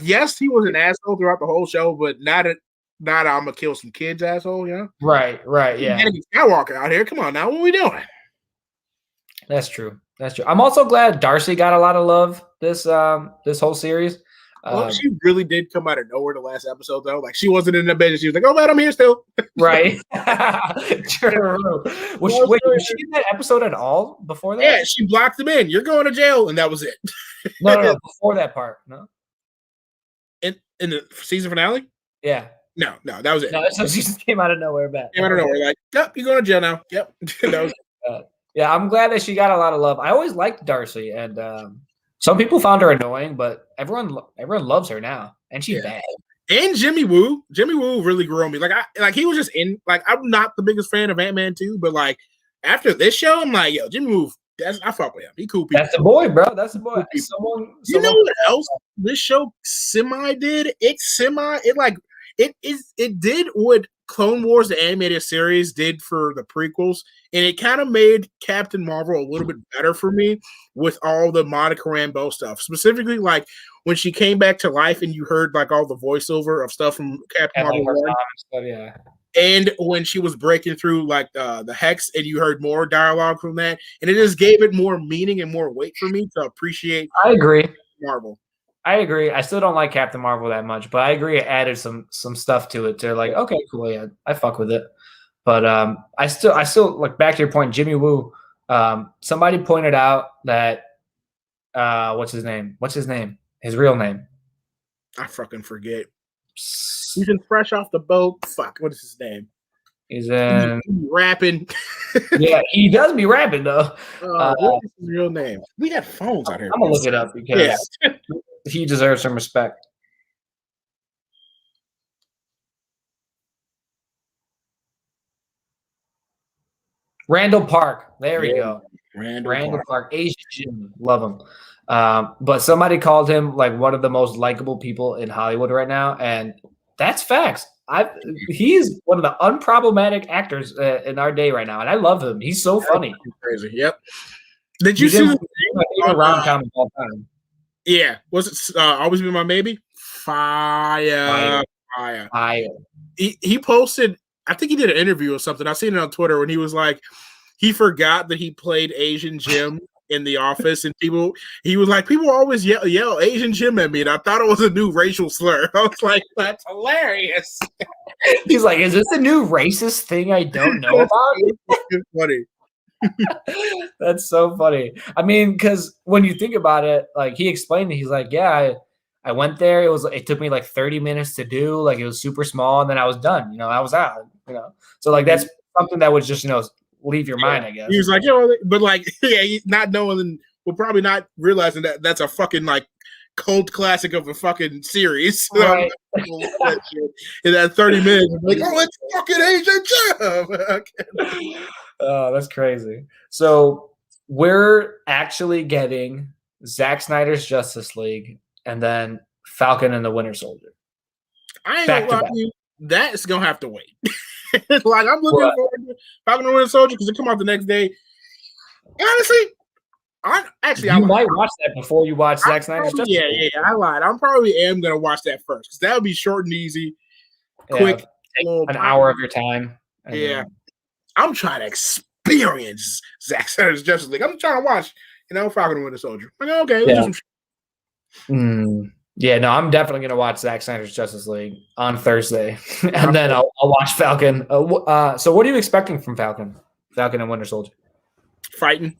yes, he was an asshole throughout the whole show, but not I'm gonna kill some kids, asshole, you know? Right, yeah. Skywalker out here. Come on now, what are we doing? That's true. I'm also glad Darcy got a lot of love this whole series. Well, she really did come out of nowhere the last episode, though. Like, she wasn't in the bed. She was like, oh, man, I'm here still. Right. True. Was she in that episode at all before that? Yeah, she blocked him in. You're going to jail, and that was it. No, before that part. No. In the season finale? Yeah. No, that was it. No, so she just came out of nowhere back. Came out of nowhere. Like, yep, you're going to jail now. Yep. That was yeah, I'm glad that she got a lot of love. I always liked Darcy, and some people found her annoying, but everyone loves her now, and she's bad. And Jimmy Woo really grew on me. Like he was just in. Like, I'm not the biggest fan of Ant-Man 2, but like after this show, I'm like, yo, Jimmy Woo, I fuck with him. He cool. That's the boy, bro. That's the boy. You know what else this show did? It did what Clone Wars, the animated series, did for the prequels, and it kind of made Captain Marvel a little bit better for me with all the Monica Rambeau stuff. Specifically, like when she came back to life and you heard like all the voiceover of stuff from Captain Marvel 1. Stuff, yeah. And when she was breaking through like the hex and you heard more dialogue from that, and it just gave it more meaning and more weight for me to appreciate. I agree. Marvel. I agree. I still don't like Captain Marvel that much, but I agree it added some stuff to it. They're like, okay, cool, yeah, I fuck with it. But I still like back to your point, Jimmy Woo. Somebody pointed out that what's his name? His real name? I fucking forget. He's in Fresh Off the Boat. Fuck, what is his name? He's in rapping. Yeah, he does be rapping though. What is his real name? We got phones out here. I'm gonna look it up because he deserves some respect. Randall Park. There we go. Randall Park. Asian Jim. Love him. But somebody called him like one of the most likable people in Hollywood right now, and that's facts. He's one of the unproblematic actors in our day right now, and I love him. He's so funny. Crazy. Yep. Did you see my favorite rom-com of all time? Yeah. Was it Always Be My Maybe? Fire. He posted, I think he did an interview or something. I've seen it on Twitter when he was like, he forgot that he played Asian Jim in The Office, and he was like, people always yell Asian Jim at me, and I thought it was a new racial slur. I was like, that's hilarious. He's like, is this a new racist thing I don't know about? It's funny. That's so funny. I mean, because when you think about it, like he explained it, he's like, yeah, I went there. It took me like 30 minutes to do. Like it was super small, and then I was done. You know, I was out. You know, so like that's something that would just leave your mind, I guess. He was like, but like, not knowing, we'll probably not realizing that that's a fucking like cult classic of a fucking series. Right. In that 30 minutes, like, it's fucking Asian Jim. Oh, that's crazy. So we're actually getting Zack Snyder's Justice League and then Falcon and the Winter Soldier. I ain't gonna lie to you, that's gonna have to wait. Like I'm looking forward to Falcon and the Winter Soldier because it come out the next day. Honestly, I might watch that before you watch Zack Snyder's Justice League. Yeah, I lied. I probably am gonna watch that first because that would be short and easy, quick, an hour of your time. Yeah. I'm trying to experience Zack Snyder's Justice League. I'm trying to watch, Falcon and Winter Soldier. Like, okay, let's do some yeah, no, I'm definitely going to watch Zack Snyder's Justice League on Thursday, and then I'll watch Falcon. So what are you expecting from Falcon and Winter Soldier? Fighting.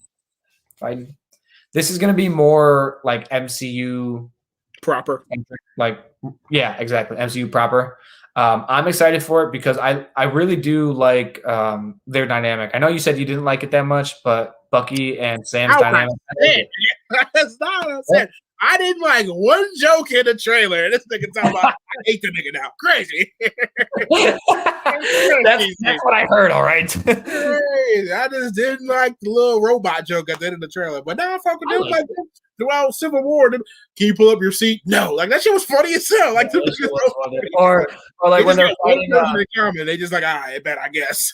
This is going to be more like MCU proper. Like, yeah, exactly. MCU proper. I'm excited for it because I really do like their dynamic. I know you said you didn't like it that much, but Bucky and Sam's dynamic. That's not what I said. I didn't like one joke in the trailer. This nigga talking about I hate the nigga now. Crazy. that's what I heard, all right. Crazy. I just didn't like the little robot joke at the end of the trailer. But now I fucking do like throughout Civil War. Can you pull up your seat? No. Like that shit was funny as hell. Like or like when they're fighting they just like, I bet, I guess.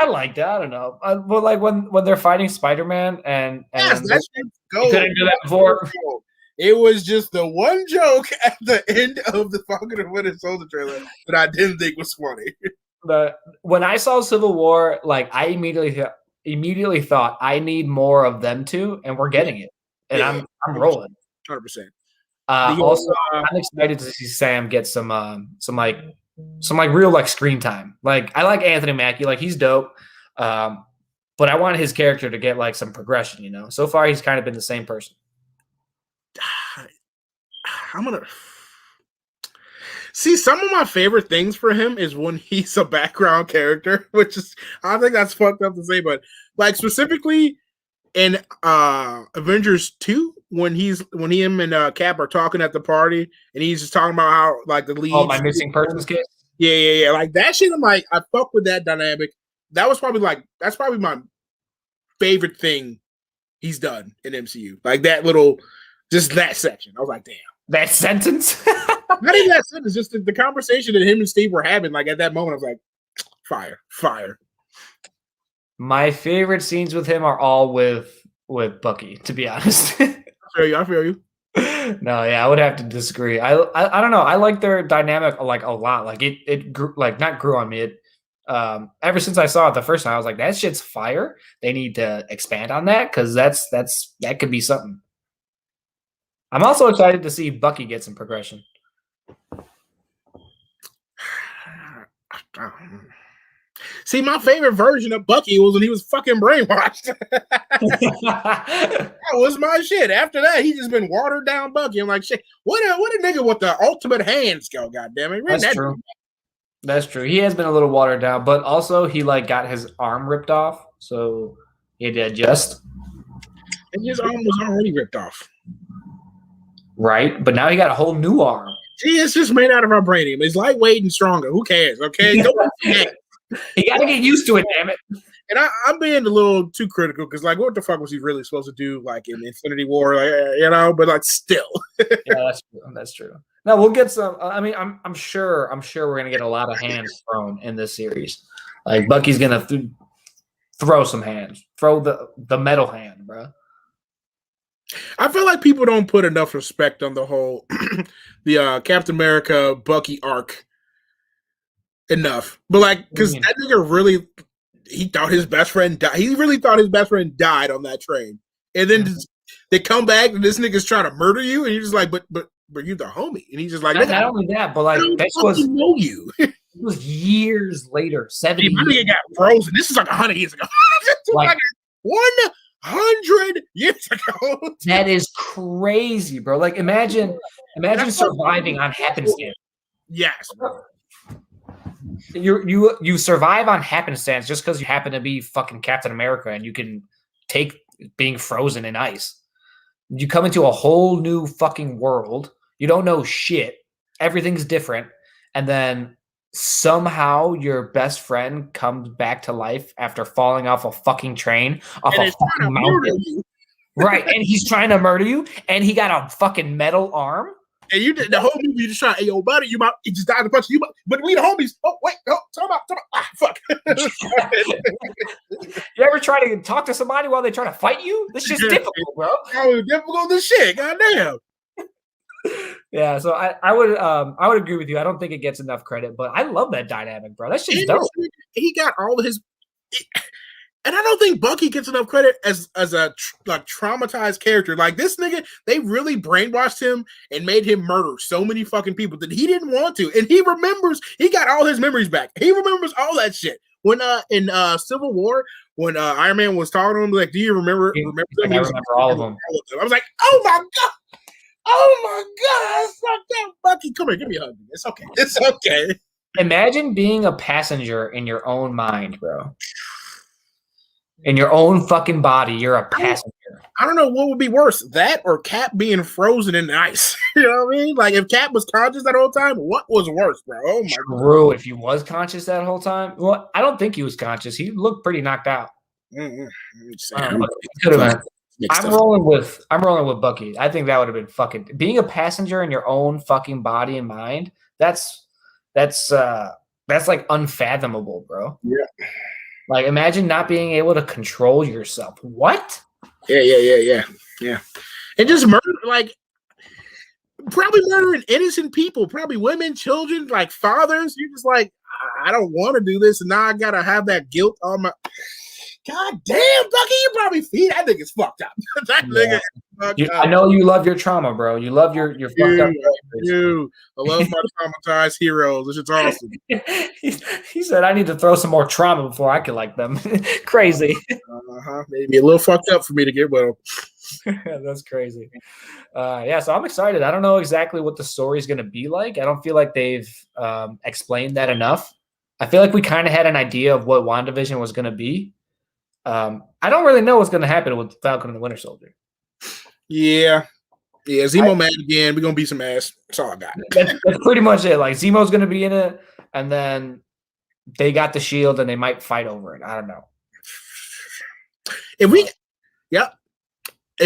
I like that. I don't know. But like when they're fighting Spider-Man and yes, that shit you couldn't do that before. It was just the one joke at the end of the Falcon and Winter Soldier trailer that I didn't think was funny. When I saw Civil War, like I immediately thought I need more of them too, and we're getting it, and I'm rolling. 100%. Also, I'm excited to see Sam get some real like screen time. Like I like Anthony Mackie, like he's dope, but I want his character to get like some progression. So far he's kind of been the same person. I'm gonna see some of my favorite things for him is when he's a background character, which is I think that's fucked up to say, but like specifically in Avengers 2 when him and Cap are talking at the party and he's just talking about how like the lead. Oh, my missing persons case. Yeah. Like that shit. I'm like, I fuck with that dynamic. That's probably my favorite thing he's done in MCU. Like that little. Just that section. I was like, damn. That sentence? Not even that sentence, just the conversation that him and Steve were having, like at that moment, I was like, Fire. My favorite scenes with him are all with Bucky, to be honest. I feel you. No, yeah, I would have to disagree. I don't know. I like their dynamic like a lot. Like it grew, like not grew on me. It ever since I saw it the first time, I was like, that shit's fire. They need to expand on that because that could be something. I'm also excited to see Bucky get some progression. See, my favorite version of Bucky was when he was fucking brainwashed. That was my shit. After that, he just been watered down Bucky. I'm like, shit, what a nigga with the ultimate hands go, goddamn it. That's true. That's true. He has been a little watered down, but also he like got his arm ripped off, so he had to adjust. And his arm was already ripped off. Right, but now he got a whole new arm. See, it's just made out of vibranium. It's lightweight and stronger. Who cares? Okay, You got to get used to it, damn it. And I'm being a little too critical because, like, what the fuck was he really supposed to do, like in Infinity War, like, But like, still, yeah, that's true. No, we'll get some. I mean, I'm sure we're gonna get a lot of hands thrown in this series. Like Bucky's gonna throw some hands, throw the metal hand, bro. I feel like people don't put enough respect on the whole the Captain America Bucky arc enough, but like because that nigga really. He thought his best friend died. He really thought his best friend died on that train. And then they come back and this nigga's trying to murder you. And you're just like, but you're the homie. And he's just like, not only that, but like, this was know you. It was years later, 70 my nigga got frozen. This is like 100 years ago. like 100 years ago. That is crazy, bro. Like, imagine surviving on happenstance. Yes, bro. You survive on happenstance just because you happen to be fucking Captain America and you can take being frozen in ice. You come into a whole new fucking world. You don't know shit. Everything's different. And then somehow your best friend comes back to life after falling off a fucking train, off a fucking mountain. Right. And he's trying to murder you. And he got a fucking metal arm. And you did the whole movie. You just trying, hey, yo, buddy, he just died a bunch of you, but we the homies. Oh, wait, no, talk about. Fuck. You ever try to talk to somebody while they try to fight you? This shit's difficult, bro. Oh, difficult as shit. Goddamn. Yeah, so I would agree with you. I don't think it gets enough credit, but I love that dynamic, bro. That shit's dope. He got all of his. And I don't think Bucky gets enough credit as a traumatized character. Like this nigga, they really brainwashed him and made him murder so many fucking people that he didn't want to. And he got all his memories back. He remembers all that shit. When in Civil War, when Iron Man was talking to him, like, do you remember them? I remember all of them. I was like, oh my god. Oh my god, fuck that Bucky. Come here, give me a hug. It's okay. It's okay. Imagine being a passenger in your own mind, bro. In your own fucking body, you're a passenger. I don't know what would be worse, that or Cap being frozen in ice. You know what I mean? Like if Cap was conscious that whole time, what was worse, bro? Oh my True, if he was conscious that whole time. Well, I don't think he was conscious. He looked pretty knocked out. I'm rolling with Bucky. I think that would have been fucking being a passenger in your own fucking body and mind. That's like unfathomable, bro. Yeah. Like, imagine not being able to control yourself. What? Yeah. And just murder, like, probably murdering innocent people, probably women, children, like fathers. You're just like, I don't want to do this, and now I gotta have that guilt on my. God damn, Bucky, you probably feed that nigga's fucked up. That nigga. I know you love your trauma, bro. You love your fucked up. I love my traumatized heroes. This is awesome. he said, "I need to throw some more trauma before I can like them." Crazy. Maybe a little fucked up for me to get well. That's crazy. Yeah, so I'm excited. I don't know exactly what the story is going to be like. I don't feel like they've explained that enough. I feel like we kind of had an idea of what WandaVision was going to be. I don't really know what's going to happen with Falcon and the Winter Soldier. Yeah, Zemo mad again. We're going to beat some ass. That's all I got. That's pretty much it. Like, Zemo's going to be in it, and then they got the shield, and they might fight over it. I don't know. If we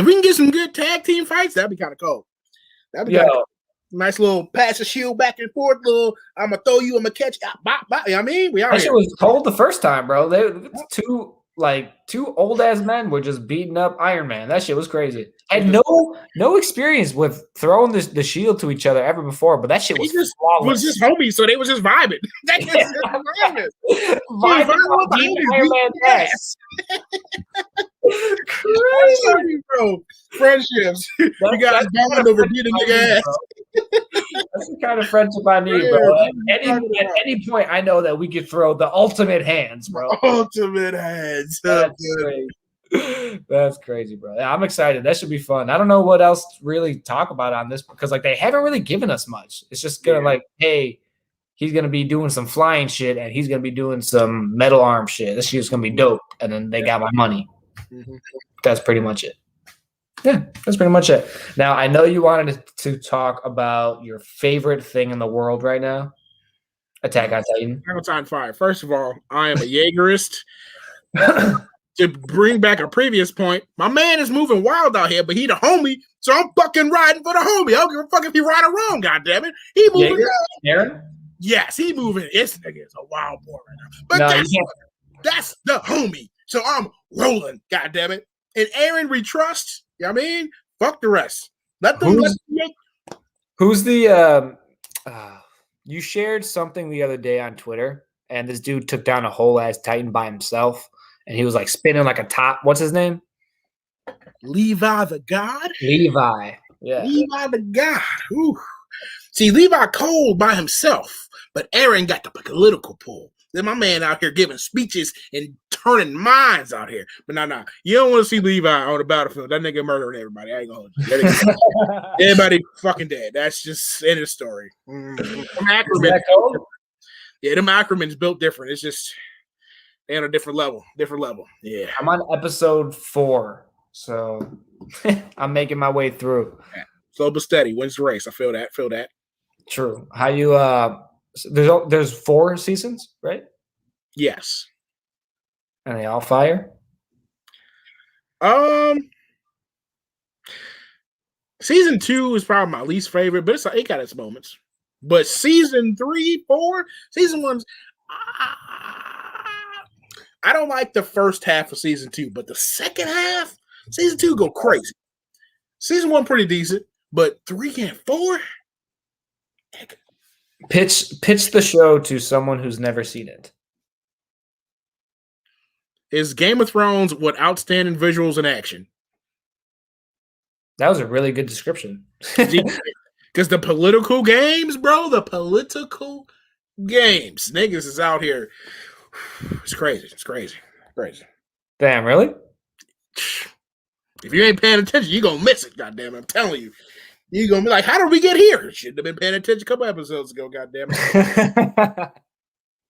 can get some good tag team fights, that'd be kind of cool. Nice little pass the shield back and forth. Little, I'm gonna throw you. I'm gonna catch. Bop, bop. You know what I mean, we are. That shit was cold the first time, bro. Two old ass men were just beating up Iron Man. That shit was crazy. And no experience with throwing the shield to each other ever before, but that shit was flawless. Was just homies, so they was just vibing. They was just vibing. Iron Man's ass. Crazy, bro. Friendships. You guys bond over beating nigga ass. That's the kind of friendship I need, bro. At any point, I know that we could throw the ultimate hands, bro. Ultimate hands. That's crazy. That's crazy, bro. Yeah, I'm excited. That should be fun. I don't know what else to really talk about on this because like they haven't really given us much. It's just gonna like, hey, he's gonna be doing some flying shit and he's gonna be doing some metal arm shit. This shit's gonna be dope. And then they got my money. Mm-hmm. That's pretty much it. Yeah, that's pretty much it. Now, I know you wanted to talk about your favorite thing in the world right now. Attack on Titan. Attack on Titan 5. First of all, I am a Jaegerist. To bring back a previous point, my man is moving wild out here, but he the homie, so I'm fucking riding for the homie. I don't give a fuck if he right or wrong, goddammit. He moving. Aaron? Yes, he moving. This nigga is a wild boy right now. But that's the homie. So I'm rolling, goddammit. And Aaron we trust. You know what I mean? Fuck the rest. Let them. Who's the? You shared something the other day on Twitter, and this dude took down a whole ass Titan by himself, and he was like spinning like a top. What's his name? Levi the God. Levi. Yeah. Levi the God. Ooh. See, Levi cold by himself, but Aaron got the political pull. Then my man out here giving speeches and turning minds out here. But no. You don't want to see Levi on the battlefield. That nigga murdering everybody. I ain't gonna hold you. Everybody fucking dead. That's just end of the story. Yeah, them Ackermans built different. It's just they're on a different level. Yeah. I'm on episode 4, so I'm making my way through. Yeah. Slow but steady. Wins the race. I feel that. True. How you there's 4 seasons, right? Yes. And they all fire? Season 2 is probably my least favorite, but it got its moments. But season 3, 4, season 1's I don't like the first half of season 2, but the second half, season 2 go crazy. Season 1 pretty decent, but 3 and 4. Pitch the show to someone who's never seen it. Is Game of Thrones with outstanding visuals and action? That was a really good description. Because the political games, bro, niggas is out here. It's crazy. Damn, really? If you ain't paying attention, you're gonna miss it, goddamn. I'm telling you. You're gonna be like, how did we get here? Shouldn't have been paying attention a couple episodes ago, goddamn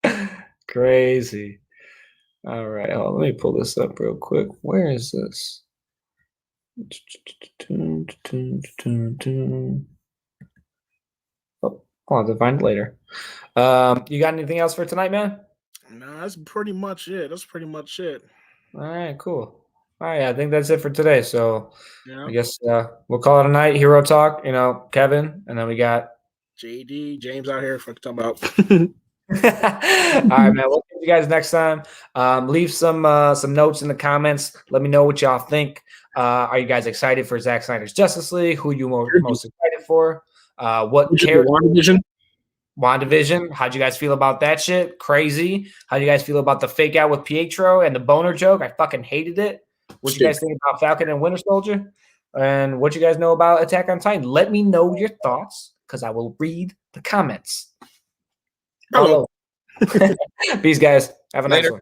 it. Crazy. All right, let me pull this up real quick. Where is this? Oh, I'll have to find it later. You got anything else for tonight, man? No, that's pretty much it. All right, cool. All right, I think that's it for today. So yeah. I guess we'll call it a night. Hero Talk, Kevin, and then we got JD, James out here. Fuck talking about. All right, man. We'll see you guys next time. Leave some notes in the comments. Let me know what y'all think. Are you guys excited for Zack Snyder's Justice League? Who are you most excited for? What character? WandaVision. How'd you guys feel about that shit? Crazy. How do you guys feel about the fake out with Pietro and the boner joke? I fucking hated it. What you guys think about Falcon and Winter Soldier? And what you guys know about Attack on Titan? Let me know your thoughts because I will read the comments. Hello. Peace, guys. Have a nice one.